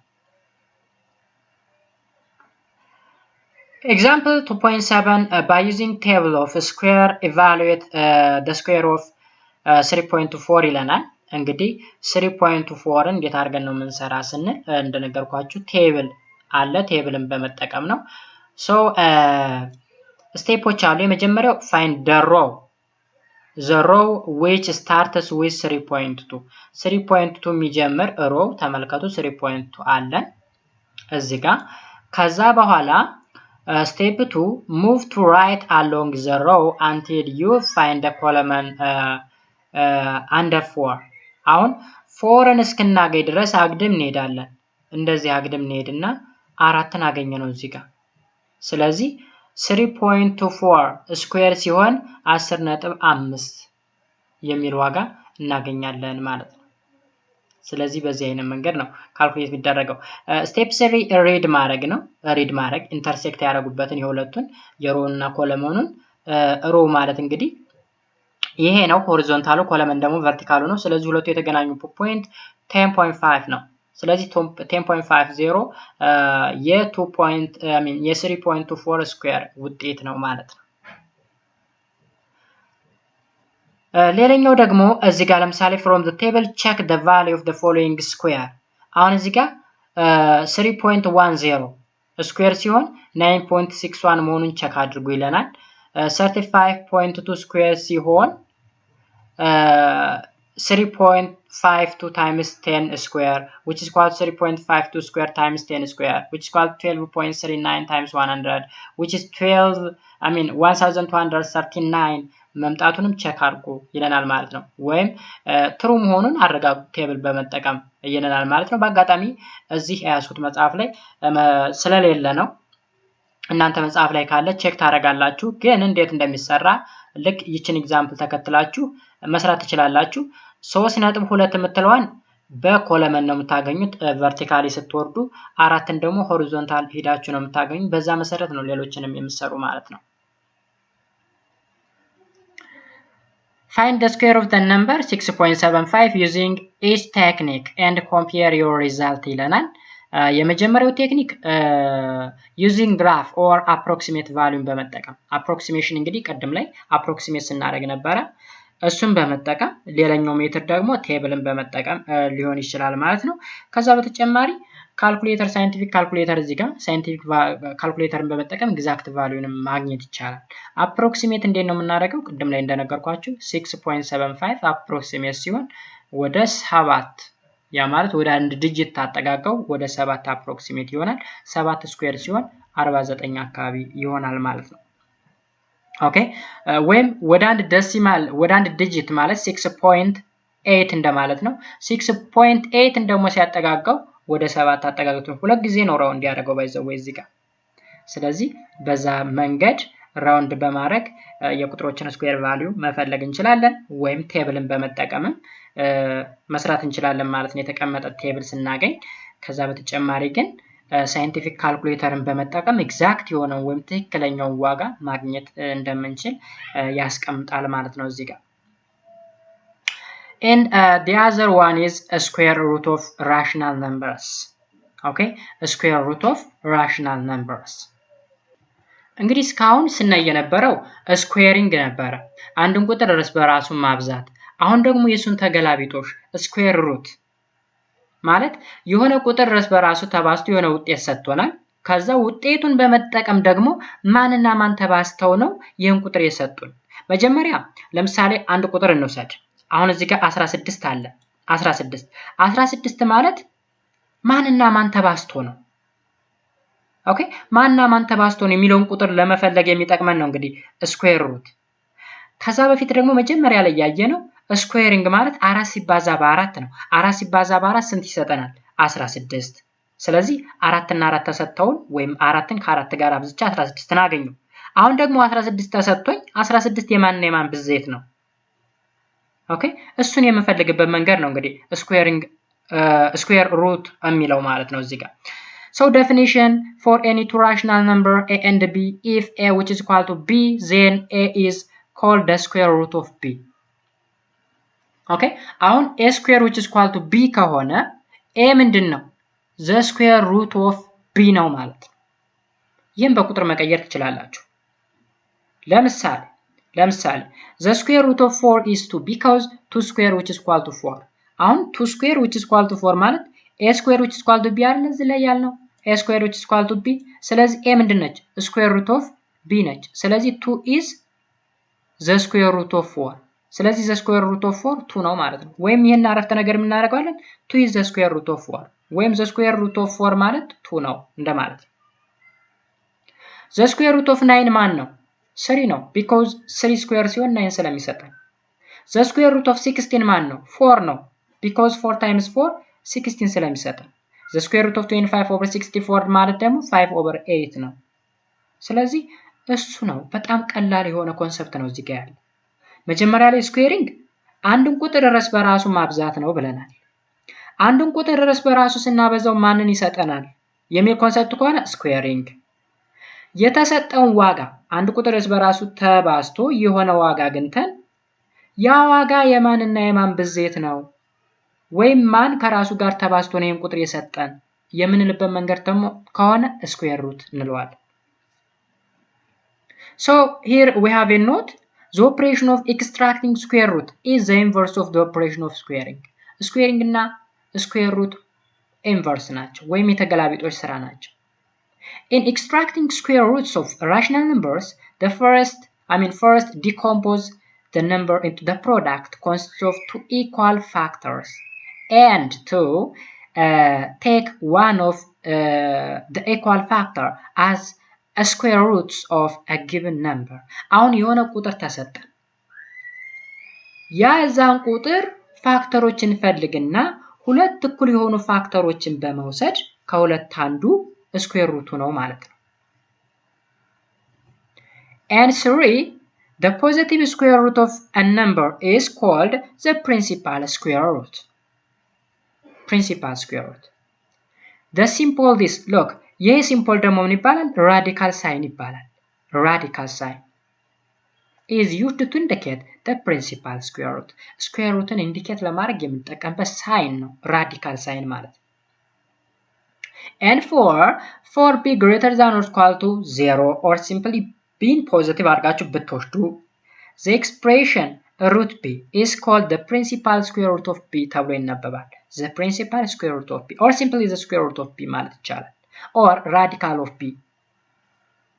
Example 2.7 by using table of square evaluate the square of 3.4 ይለናል። እንግዲህ 3.4ን እንዴት አድርገን ነው የምንሰራ ስንል እንደነገርኳችሁ ቴብል አለ ቴብልን በመጠቀም ነው። ሶ ስቴፖች አሉ። የመጀመሪያው find the row which starts with 3.2 3.2 የሚጀምር row ተመልከቱ 3.2 አለን እዚህ ጋር። ከዛ በኋላ step 2 move to right along the row until you find the column under 4 አሁን 4ን እስክናገኝ ድረስ አግድም እንሄዳለን። እንደዚህ አግድም እንሄድና 4ን አገኘነው እዚህ ጋር። ስለዚህ 3.24 ስኩዌር ሲሆን 10.5 የሚል ዋጋ እናገኛለን ማለት ነው። ስለዚህ በዚህ አይነት መንገድ ነው ካልኩሌት የሚደረገው። ስቴፕ 3 ሪድ ማድረግ ነው። ሪድ ማድረግ ኢንተርሴክት ያደረጉበትን የሁለቱን የሮ እና ኮለመኑን ሮ ማለት እንግዲህ ይሄ ነው ሆሪዞንታሉ፣ ኮለመን ደግሞ ቨርቲካሉ ነው። ስለዚህ ሁለቱ የተገናኙበት ፖይንት 10.5 ነው። ስለዚህ 10.50 የ3.24 ስኩዌር ውጤት ነው ማለት ነው። ሌላኛው ደግሞ እዚህ ጋር ለምሳሌ from the table check the value of the following square አሁን እዚህ ጋር 3.10 ስኩዌር ሲሆን 9.61 መሆኑን ቸክ አድርጉ ይለናል። 35.2 ስኩዌር ሲሆን 3.52 times 10 square which is equal to 3.52 square times 10 square which is equal to 12.39 times 100 which is 1239 መምጣቱንም ቸክ አድርጉ ይለናል ማለት ነው። ወይም ትሩ መሆኑን አረጋግጡ ቴብል በመጠቀም ይለናል ማለት ነው። በአጋጣሚ እዚህ ያስኩት መጽሐፍ ላይ ስለሌለ ነው። እናንተ መጽሐፍ ላይ ካለ ቼክ ታረጋላችሁ። ግን እንዴት እንደሚሰራ ልክ ይችን ኤግዛምፕል ተከትላችሁ መስራት ትችላላችሁ። 3.2 የምትለዋን በኮለመን ነው የምታገኙት ቨርቲካሊ ስትወርዱ፣ 4ን ደግሞ ሆሪዞንታል ሄዳችሁ ነው የምታገኙት። በዛ መሰረት ነው ሌሎችንም የምትሰሩ ማለት ነው። Find the square of the number 6.75 using each technique and compare your result ይለናል። የመጀመሪያው ቴክኒክ using graph or approximate value በመጠቀም approximation እንግዲህ ቀደም ላይ approximate ስናደርግ ነበረ። እሱን በመጠቀም ሌላኛው ሜትር ደግሞ ቴብልን በመጠቀም ሊሆን ይችላል ማለት ነው። ከዛ በተጨማሪ ካልኩሌተር ሳይንቲፊክ ካልኩሌተር እዚህ ጋር ሳይንቲፊክ ካልኩሌተርን በመጠቀም ኤግዛክት ቫልዩንም ማግኘት ይቻላል። አፕሮክሲሜት እንዴት ነው የምናደርገው? ቅድም ላይ እንደነገርኳችሁ 6.75 አፕሮክሲሜት ሲሆን ወደ 7 ያ ማለት ወደ አንድ ዲጂት ታጠጋቀው ወደ 7 አፕሮክሲሜት ይሆናል። 7 ስኩዌር ሲሆን 49 አካባቢ ይሆናል ማለት ነው። ኦኬ ወይም ወደ አንድ ዴሲማል ወደ አንድ ዲጂት ማለት 6.8 እንደማለት ነው። 6.8 ደግሞ ሲያጠጋቀው ወደ 7 አጠጋግቶ ሁለት ጊዜ ነው ራውንድ ያደረገው ባይዘው እዚህ ጋር። ስለዚህ በዛ መንገድ ራውንድ በማድረግ የቁጥሮችን ስኩዌር ቫልዩ መፈለግ እንችላለን፣ ወይም ቴብልን በመጠቀም መስራት እንችላለን ማለት ነው የተቀመጠ ቴብል ስናገኝ። ከዛ በተጨማሪ ግን ሳይንቲፊክ ካልኩሌተርን በመጠቀም ኤግዛክት የሆነው ወይም ትክክለኛው ዋጋ ማግኘት እንደምንችል ያስቀምጣል ማለት ነው እዚህ ጋር። And the other one is a square root of rational numbers. Okay, square root of rational numbers. እንግዲህ እስካሁን ስናይ የነበረው ስኩዌሪንግ ነበረ፣ አንድን ቁጥር እርስ በራሱ ማብዛት። አሁን ደግሞ የሱን ተገላቢጦሽ ስኩዌር ሩት ማለት የሆነ ቁጥር እርስ በራሱ ተባዝቶ የሆነ ውጤት ሰጥቶናል። ከዛ ውጤቱን በመጠቀም ደግሞ ማንና ማን ተባዝተው ነው ይህን ቁጥር የሰጡን። መጀመሪያ ለምሳሌ አንድ ቁጥር እንውሰድ። አሁን እዚህ ጋር 16 አለ። 16 ማለት ማንና ማን ተባዝቶ ነው? ኦኬ፣ ማንና ማን ተባዝቶ ነው የሚለውን ቁጥር ለመፈለግ የሚጠቅመን ነው እንግዲህ ስኩዌር ሩት። ከዛ በፊት ደግሞ መጀመሪያ ላይ ያየነው ስኩዌሪንግ ማለት 4 ሲባዛ በ4 ነው። 4 ሲባዛ በ4 ስንት ይሰጠናል? 16። ስለዚህ 4 እና 4 ተሰጥተውን ወይም 4ን ከ4 ጋር አብዝቼ 16ን አገኘው። አሁን ደግሞ 16 ተሰጥቶኝ 16 የማንና የማን ብዜት ነው? ኦኬ፣ እሱን የምፈልግበት መንገድ ነው እንግዲህ ስኩዌር ሩት የሚለው ማለት ነው እዚህ ጋር። So definition for any two rational number a and b, if a which is equal to b, then a is called the square root of b. Okay, አሁን a square which is equal to b ከሆነ a ምንድን ነው? the square root of b ነው ማለት ነው። ይህም በቁጥር መቀየር ትችላላችሁ። ለምሳሌ the square root of 4 is 2 because 2 square which is equal to 4. አሁን 2 square which is equal to 4 ማለት a square which is equal to b አይደል እዚህ ላይ ያልነው? a square which is equal to b። ስለዚህ a ምንድን ነች? square root of b ነች። ስለዚህ 2 is the square root of 4። ስለዚህ the square root of 4 2 ነው ማለት ነው። ወይም ይሄን አረፍተ ነገር የምናደርገዋለን 2 is the square root of 4 ወይም the square root of 4 ማለት 2 ነው እንደማለት ነው። the square root of 9 ማን ነው? 3 ነው because 3 square ሲሆን 9 ስለሚሰጠን። the square root of 16 ማን ነው? 4 ነው because 4 times 4 16 ስለሚሰጠን። the square root of 25 over 64 ማለት ደግሞ 5 over 8 ነው። ስለዚህ እሱ ነው። በጣም ቀላል የሆነ ኮንሰፕት ነው እዚህ ጋር ያለው። መጀመሪያ ላይ ስኩዌሪንግ አንድን ቁጥር እርስ በራሱ ማብዛት ነው ብለናል። አንድን ቁጥር እርስ በራሱ ስናበዛው ማንን ይሰጠናል የሚል ኮንሰፕት ከሆነ ስኩዌሪንግ። የተሰጠውን ዋጋ አንድ ቁጥር እርስ በራሱ ተባዝቶ የሆነ ዋጋ አግኝተን ያ ዋጋ የማንና የማን ብዜት ነው ወይም ማን ከራሱ ጋር ተባዝቶ ነው ይህን ቁጥር የሰጠን የምንልበት መንገድ ደግሞ ከሆነ ስኩዌር ሩት እንለዋለን። So here we have a note. The operation of extracting square root is the inverse of the operation of squaring. Squaring እና square root inverse ናቸው ወይም የተገላቢጦሽ ስራ ናቸው። In extracting square roots of rational numbers, the first decompose the number into the product consists of two equal factors and to take one of the equal factor as a square roots of a given number. አሁን የሆነ ቁጥር ተሰጠን። ያ እዛን ቁጥር ፋክተሮችን ፈልግና ሁለት እኩል የሆኑ ፋክተሮችን በመውሰድ ከሁለት አንዱ ስኩዌር ሩቱ ነው ማለት ነው። And 3, the positive square root of a number is called the principal square root. Principal square root. The simple this, look, ይህ ሲምፕል ደግሞ ምን ይባላል? ራዲካል ሳይን ይባላል። ራዲካል ሳይን is used to indicate the principal square root. ስኩዌር ሩትን ኢንዲኬት ለማድረግ የምንጠቀምበት ሳይን ነው ራዲካል ሳይን ማለት። And 4 be greater than or equal to 0 or simply being positive አድርጋችሁ ብትወስዱ the expression root b is called the principal square root of b ተብሎ ይነበባል። the principal square root of b or simply the square root of b ማለት ይቻላል or radical of b.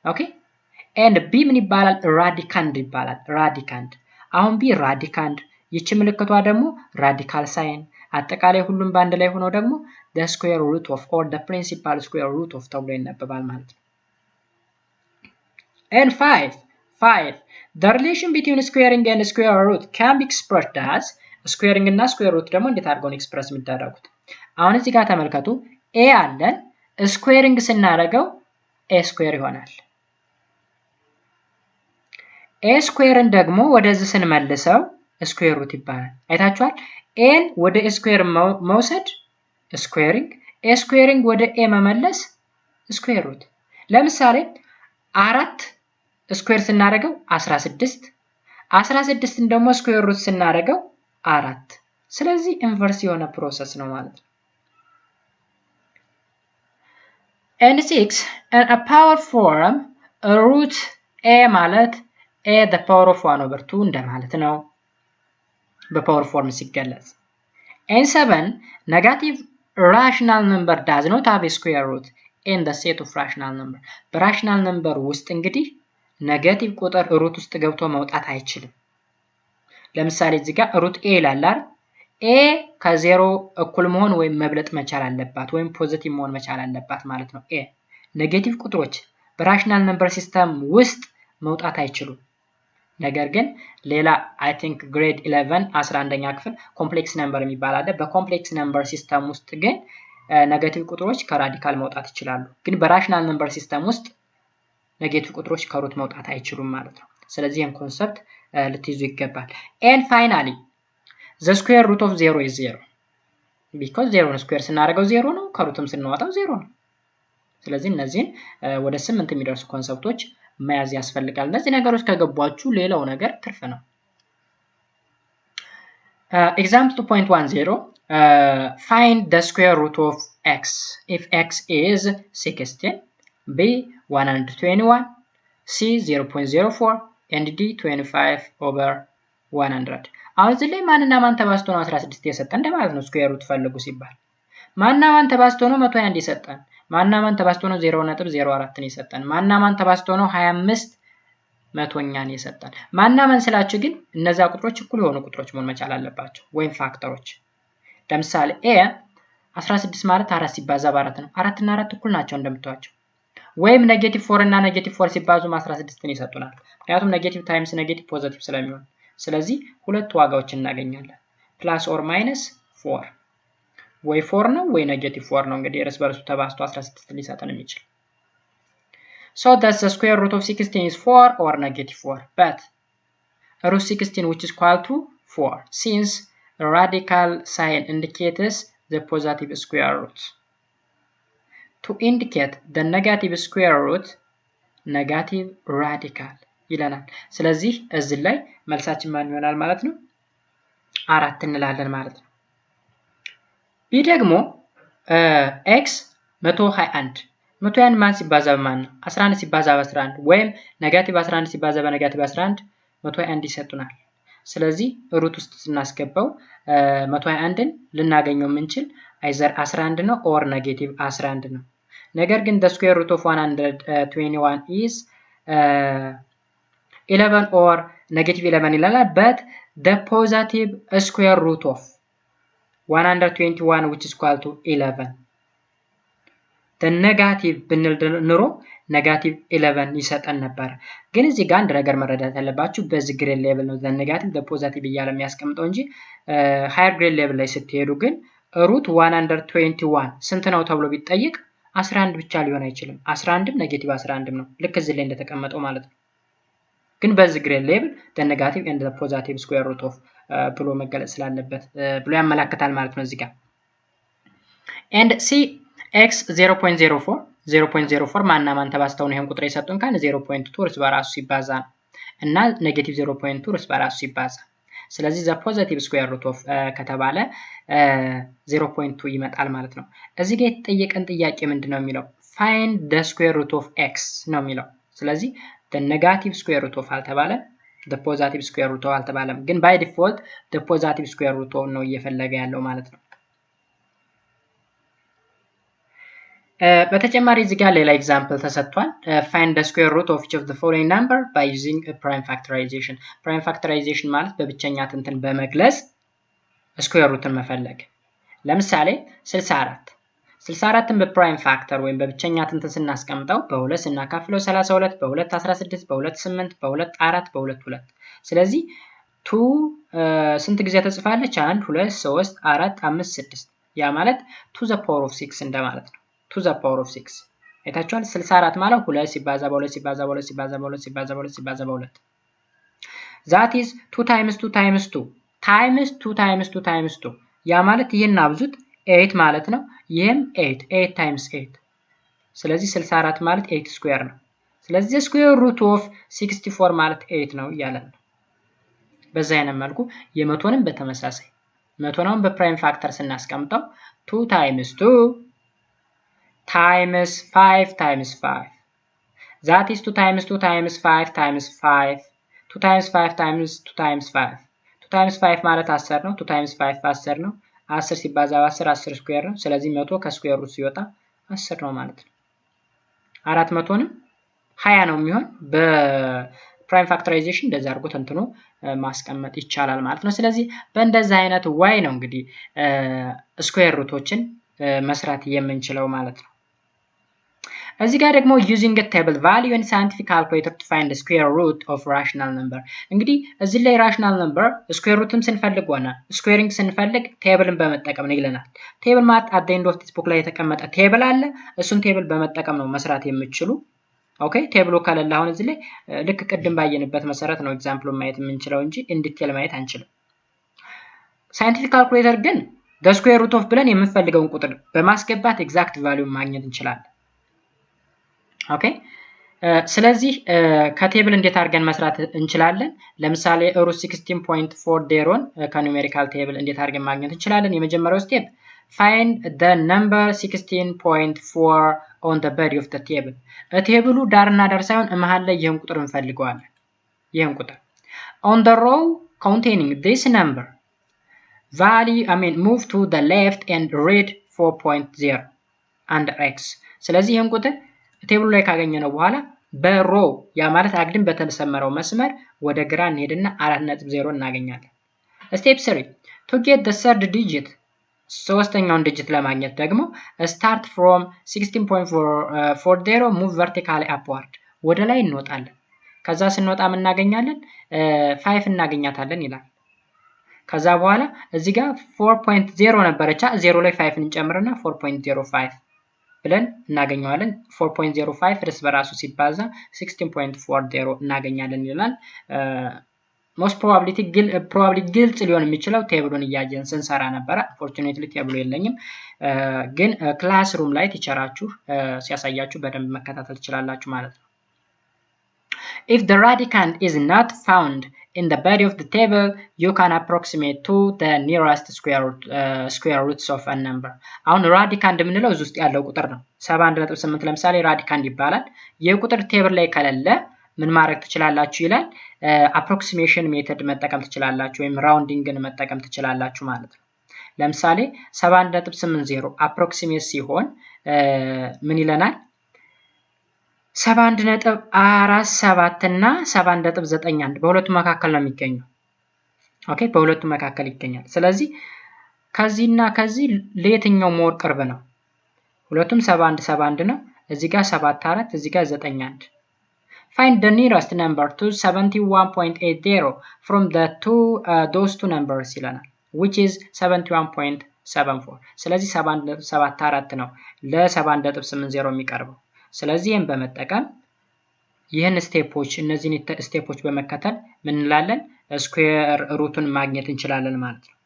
okay, and b ምን ይባላል? ራዲካንድ ይባላል። ራዲካንድ አሁን b ራዲካንድ ይቺ ምልክቷ ደግሞ ራዲካል ሳይን አጠቃላይ ሁሉም በአንድ ላይ ሆኖ ደግሞ the square root of or the principal square root of ተብሎ ይነበባል ማለት ነው። And 5 the relation between squaring and square root can be expressed as squaring እና square root ደግሞ እንዴት አድርገው ነው ኤክስፕረስ የሚደረጉት? አሁን እዚህ ጋር ተመልከቱ a አለን ስኩዌሪንግ ስናደርገው a ስኩዌር ይሆናል። a ስኩዌርን ደግሞ ወደዚህ ስንመልሰው ስኩዌር ሩት ይባላል። አይታችኋል? ኤን ወደ a ስኩዌር መውሰድ ስኩዌሪንግ፣ a ስኩዌሪንግ ወደ a መመለስ ስኩዌር ሩት። ለምሳሌ 4 ስኩዌር ስናደርገው 16ን ደግሞ ስኩዌር ሩት ስናደርገው 4። ስለዚህ ኢንቨርስ የሆነ ፕሮሰስ ነው ማለት ነው። and 6 and a power form root a ማለት a the power of 1 over 2 እንደማለት ነው በፓወር ፎርም ሲገለጽ and 7 negative rational number does not have a square root in the set of rational number በራሽናል ነምበር ውስጥ እንግዲህ ኔጌቲቭ ቁጥር ሩት ውስጥ ገብቶ መውጣት አይችልም ለምሳሌ እዚህ ጋር ሩት a ይላል አይደል a ከ0 እኩል መሆን ወይም መብለጥ መቻል አለባት ወይም ፖዚቲቭ መሆን መቻል አለባት ማለት ነው a ኔጌቲቭ ቁጥሮች በራሽናል ነምበር ሲስተም ውስጥ መውጣት አይችሉም ነገር ግን ሌላ I think grade 11 11ኛ ክፍል ኮምፕሌክስ ነምበር የሚባል አለ በኮምፕሌክስ ነምበር ሲስተም ውስጥ ግን ኔጌቲቭ ቁጥሮች ከራዲካል መውጣት ይችላሉ ግን በራሽናል ነምበር ሲስተም ውስጥ ኔጌቲቭ ቁጥሮች ከሩት መውጣት አይችሉም ማለት ነው ስለዚህ ይሄን ኮንሰፕት ልትይዙ ይገባል and finally the square root of 0 is 0 because 0 ን ስኩዌር ስናደርገው 0 ነው ከሩትም ስናወጣው 0 ነው ስለዚህ እነዚህን ወደ 8 የሚደርሱ ኮንሰፕቶች መያዝ ያስፈልጋል እነዚህ ነገሮች ከገቧችሁ ሌላው ነገር ትርፍ ነው example 2.10 find the square root of x if x is 16 b 121 c 0.04 and d 25 over 100 አሁን እዚህ ላይ ማንና ማን ተባዝቶ ነው 16 የሰጠን እንደማለት ነው ስኩዌር ሩት ፈልጉ ሲባል ማንና ማን ተባዝቶ ነው 101 የሰጠን ማንና ማን ተባዝቶ ነው 0.04 የሰጠን ማንና ማን ተባዝቶ ነው 25 መቶኛን የሰጠን ማንና ማን ስላችሁ ግን እነዛ ቁጥሮች እኩል የሆኑ ቁጥሮች መሆን መቻል አለባቸው ወይም ፋክተሮች ለምሳሌ a 16 ማለት 4 ሲባዛ በ4 ነው 4 እና 4 እኩል ናቸው እንደምታዩቸው ወይም ኔጌቲቭ 4 እና ኔጌቲቭ 4 ሲባዙ 16ን ይሰጡናል ምክንያቱም ኔጌቲቭ ታይምስ ኔጌቲቭ ፖዚቲቭ ስለሚሆን ስለዚህ ሁለት ዋጋዎችን እናገኛለን ፕላስ ኦር ማይነስ 4 ወይ 4 ነው ወይ ኔጌቲቭ 4 ነው እንግዲህ እርስ በርሱ ተባዝቶ 16 ሊሰጠን የሚችል so that's the square root of 16 is 4 or negative 4 but root 16 which is equal to 4 since radical sign indicates the positive square root to indicate the negative square root negative radical ይለናል ስለዚህ እዚህ ላይ መልሳችን ማን ይሆናል ማለት ነው 4 እንላለን ማለት ነው ቢ ደግሞ x 121 121 ማን ሲባዛ በማን ነው 11 ሲባዛ በ11 ወይም ኔጌቲቭ 11 ሲባዛ በኔጌቲቭ 11 121 ይሰጡናል ስለዚህ ሩት ውስጥ ስናስገባው 121ን ልናገኘው የምንችል አይዘር 11 ነው ኦር ኔጌቲቭ 11 ነው ነገር ግን the square root of 121 is 11 or negative 11 ይላል but the positive square root of 121 which is equal to 11 the negative ብንል ኑሮ negative 11 ይሰጠን ነበር ግን እዚህ ጋር አንድ ነገር መረዳት ያለባችሁ በዚህ ግሬድ ሌቭል ነው the negative the positive እያለ የሚያስቀምጠው እንጂ higher grade level ላይ ስትሄዱ ግን root 121 ስንት ነው ተብሎ ቢጠይቅ 11 ብቻ ሊሆን አይችልም 11ም ኔጌቲቭ 11ም ነው ልክ እዚህ ላይ እንደተቀመጠው ማለት ነው ግን በዚህ ግሬድ ሌቭል the negative and the positive square root of ብሎ መገለጽ ስላለበት ብሎ ያመላክታል ማለት ነው እዚህ ጋር and c x 0.04 ማንና ማን ተባዝተው ነው ይሄን ቁጥር የሰጡን ካለ 0.2 እርስ በራሱ ሲባዛ እና ኔጌቲቭ 0.2 እርስ በራሱ ሲባዛ ስለዚህ the positive square root of ከተባለ 0.2 ይመጣል ማለት ነው እዚህ ጋር የተጠየቀን ጥያቄ ምንድነው የሚለው find the square root of x ነው የሚለው ስለዚህ the negative square root of አልተባለ the positive square root of አልተባለም ግን by default the positive square root of ነው እየፈለገ ያለው ማለት ነው በተጨማሪ እዚህ ጋር ሌላ ኤግዛምፕል ተሰጥቷል find the square root of each of the following number by using a prime factorization ማለት በብቸኛ ትንትን በመግለጽ ስኩዌር ሩትን መፈለግ ለምሳሌ 64ን በፕራይም ፋክተር ወይም በብቸኛ ትንትን ስናስቀምጠው በ2 ስናካፍለው 32 በ2 16 በ2 8 በ2 4 በ2 2 ስለዚህ 2 ስንት ጊዜ ተጽፋለች 1 2 3 4 5 6 ያ ማለት to the power of 6 እንደማለት ነው to the power of 6 አይታችኋል 64 ማለት 2 ሲባዛ በ2 ሲባዛ በ2 ሲባዛ በ2 ሲባዛ በ2 ሲባዛ በ2 that is 2 times 2 times 2 times 2 times 2 times 2 ያ ማለት ይሄን አብዙት 8 ማለት ነው ይሄም 8 times 8 ስለዚህ 64 ማለት 8 ስኩዌር ነው ስለዚህ square root of 64 ማለት 8 ነው ይላል በዛ አይነት መልኩ የመቶንም በተመሳሳይ መቶናውን በፕራይም ፋክተር ስናስቀምጠው 2 times 2 times 5 times 5. That is 2 times 2 times 5 times 5. 2 times 5 times 2 times 5. 2 times 5 ማለት 10 ነው። 2 times 5 10 ነው። 10 ሲባዛ በ10 10 ስኩዌር ነው። ስለዚህ 100 ከስኩዌር ሩት ሲወጣ 10 ነው ማለት ነው። 400ንም 20 ነው የሚሆን በፕራይም ፋክተራይዜሽን እንደዛ አድርጎ ተንትኖ ማስቀመጥ ይቻላል ማለት ነው። ስለዚህ በእንደዛ አይነት ዋይ ነው እንግዲህ ስኩዌር ሩቶችን መስራት የምንችለው ማለት ነው። እዚህ ጋር ደግሞ using a table value and scientific calculator to find the square root of rational number እንግዲህ እዚህ ላይ rational number square rootም ስንፈልግ ሆነ squaring ስንፈልግ ቴብልን በመጠቀም ነው ይለናል። ቴብል ማለት at the end of this book ላይ የተቀመጠ ቴብል አለ። እሱን ቴብል በመጠቀም ነው መስራት የምትችሉ። ኦኬ ቴብሉ ከሌለ አሁን እዚህ ላይ ልክ ቅድም ባየንበት መሰረት ነው ኤግዛምፕሉን ማየት የምንችለው እንጂ ኢን ዲቴል ማየት አንችልም። ሳይንቲፊክ ካልኩሌተር ግን the square root of ብለን የምንፈልገውን ቁጥር በማስገባት ኤግዛክት ቫልዩ ማግኘት እንችላለን። ኦኬ ስለዚህ ከቴብል እንዴት አድርገን መስራት እንችላለን? ለምሳሌ ሩት 16.4 ዴሮን ከኑሜሪካል ቴብል እንዴት አድርገን ማግኘት እንችላለን? የመጀመሪያው ስቴፕ find the number 16.4 on the body of the table ቴብሉ ዳርና ዳር ሳይሆን መሃል ላይ ይሄን ቁጥር እንፈልገዋለን። ይሄን ቁጥር on the row containing this number value move to the left and read 4.0 under x ስለዚህ ይሄን ቁጥር ቴብሉ ላይ ካገኘነው በኋላ በሮ ያ ማለት አግድም በተሰመረው መስመር ወደ ግራ እንሄድና 4.0 እናገኛለን። ስቴፕ 3 to get the third digit ሶስተኛውን ዲጂት ለማግኘት ደግሞ start from 16.40 move vertically upward ወደ ላይ እንወጣለን። ከዛ ስንወጣ ምን እናገኛለን? 5 እናገኛታለን ይላል። ከዛ በኋላ እዚህ ጋር 4.0 ነበረቻ 0 ላይ 5 እንጨምርና 4.05 ብለን እናገኘዋለን። 4.05 እርስ በራሱ ሲባዛ 16.40 እናገኛለን ይላል። ሞስት ፕሮባብሊ ግልጽ ሊሆን የሚችለው ቴብሉን እያየን ስንሰራ ነበረ። ፎርቹኔትሊ ቴብሉ የለኝም፣ ግን ክላስሩም ላይ ቲቸራችሁ ሲያሳያችሁ በደንብ መከታተል ትችላላችሁ ማለት ነው። If the radicand is not found in the body of the table, you can approximate to the nearest square roots of a number. አሁን radicand የምንለው እዚህ ውስጥ ያለው ቁጥር ነው። 71.8 ለምሳሌ radicand ይባላል። የቁጥር ቴብል ላይ ከሌለ ምን ማድረግ ትችላላችሁ ይላል? approximation ሜተድ መጠቀም ትችላላችሁ ወይም roundingን መጠቀም ትችላላችሁ ማለት ነው። ለምሳሌ 71.80 approximate ሲሆን ምን ይለናል? 71.47 እና 71.91 በሁለቱ መካከል ነው የሚገኘው። ኦኬ በሁለቱ መካከል ይገኛል። ስለዚህ ከዚህና ከዚህ ለየትኛው ሞር ቅርብ ነው? ሁለቱም 71 ነው። እዚህ ጋር 74 እዚህ ጋር 91 Find the nearest number to 71.80 from the those two numbers ይለናል which is 71.74 ስለዚህ 7.74 ነው ለ7.80 የሚቀርበው። ስለዚህ ይሄን በመጠቀም ይሄን ስቴፖች እነዚህን ስቴፖች በመከተል ምን እንላለን? ስኩዌር ሩቱን ማግኘት እንችላለን ማለት ነው።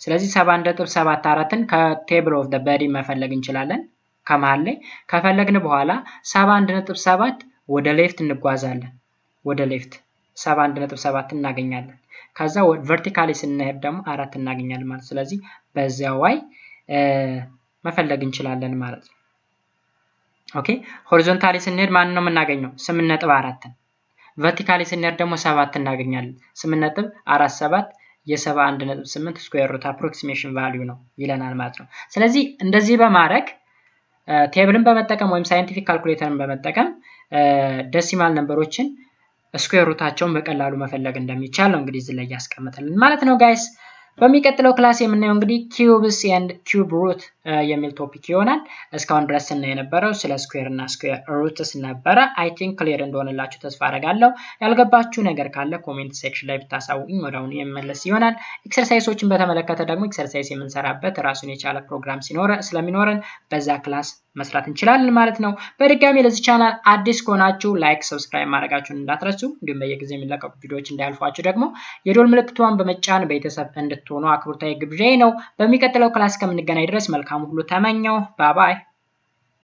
ስለዚህ 7.74ን ከቴብል ኦፍ ዘ በዲ መፈለግ እንችላለን ከመሃል ላይ ከፈለግን በኋላ 71.7 ወደ ሌፍት እንጓዛለን። ወደ ሌፍት 71.7 እናገኛለን። ከዛ ቨርቲካሊ ስንሄድ ደግሞ 4 እናገኛለን ማለት ስለዚህ በዚያው ዋይ መፈለግ እንችላለን ማለት ነው። ኦኬ ሆሪዞንታሊ ስንሄድ ማን ነው የምናገኘው? 8.4 ቨርቲካሊ ስንሄድ ደግሞ 7 እናገኛለን። 8.47 የ71.8 ስኩዌር ሩት አፕሮክሲሜሽን ቫልዩ ነው ይለናል ማለት ነው። ስለዚህ እንደዚህ በማድረግ ቴብልን በመጠቀም ወይም ሳይንቲፊክ ካልኩሌተርን በመጠቀም ዴሲማል ነምበሮችን ስኩዌር ሩታቸውን በቀላሉ መፈለግ እንደሚቻል ነው እንግዲህ እዚህ ላይ ያስቀምጥልን ማለት ነው ጋይስ። በሚቀጥለው ክላስ የምናየው እንግዲህ ኪዩብስ ኤንድ ኪዩብ ሩት የሚል ቶፒክ ይሆናል። እስካሁን ድረስ ስናይ የነበረው ስለ ስኩዌር እና ስኩዌር ሩትስ ነበረ። አይ ቲንክ ክሊር እንደሆነላችሁ ተስፋ አደርጋለሁ። ያልገባችሁ ነገር ካለ ኮሜንት ሴክሽን ላይ ብታሳውቁኝ ወዲያውኑ የመመለስ ይሆናል። ኤክሰርሳይሶችን በተመለከተ ደግሞ ኤክሰርሳይዝ የምንሰራበት ራሱን የቻለ ፕሮግራም ስለሚኖረን በዛ ክላስ መስራት እንችላለን ማለት ነው። በድጋሚ ለዚህ ቻናል አዲስ ከሆናችሁ ላይክ፣ ሰብስክራይብ ማድረጋችሁን እንዳትረሱ። እንዲሁም በየጊዜው የሚለቀቁ ቪዲዮዎች እንዳያልፏችሁ ደግሞ የደወል ምልክቷን በመጫን ቤተሰብ እንድትሆኑ አክብሮታዊ ግብዣዬ ነው። በሚቀጥለው ክላስ ከምንገናኝ ድረስ መልካም ሁሉ ተመኘው። ባይ ባይ።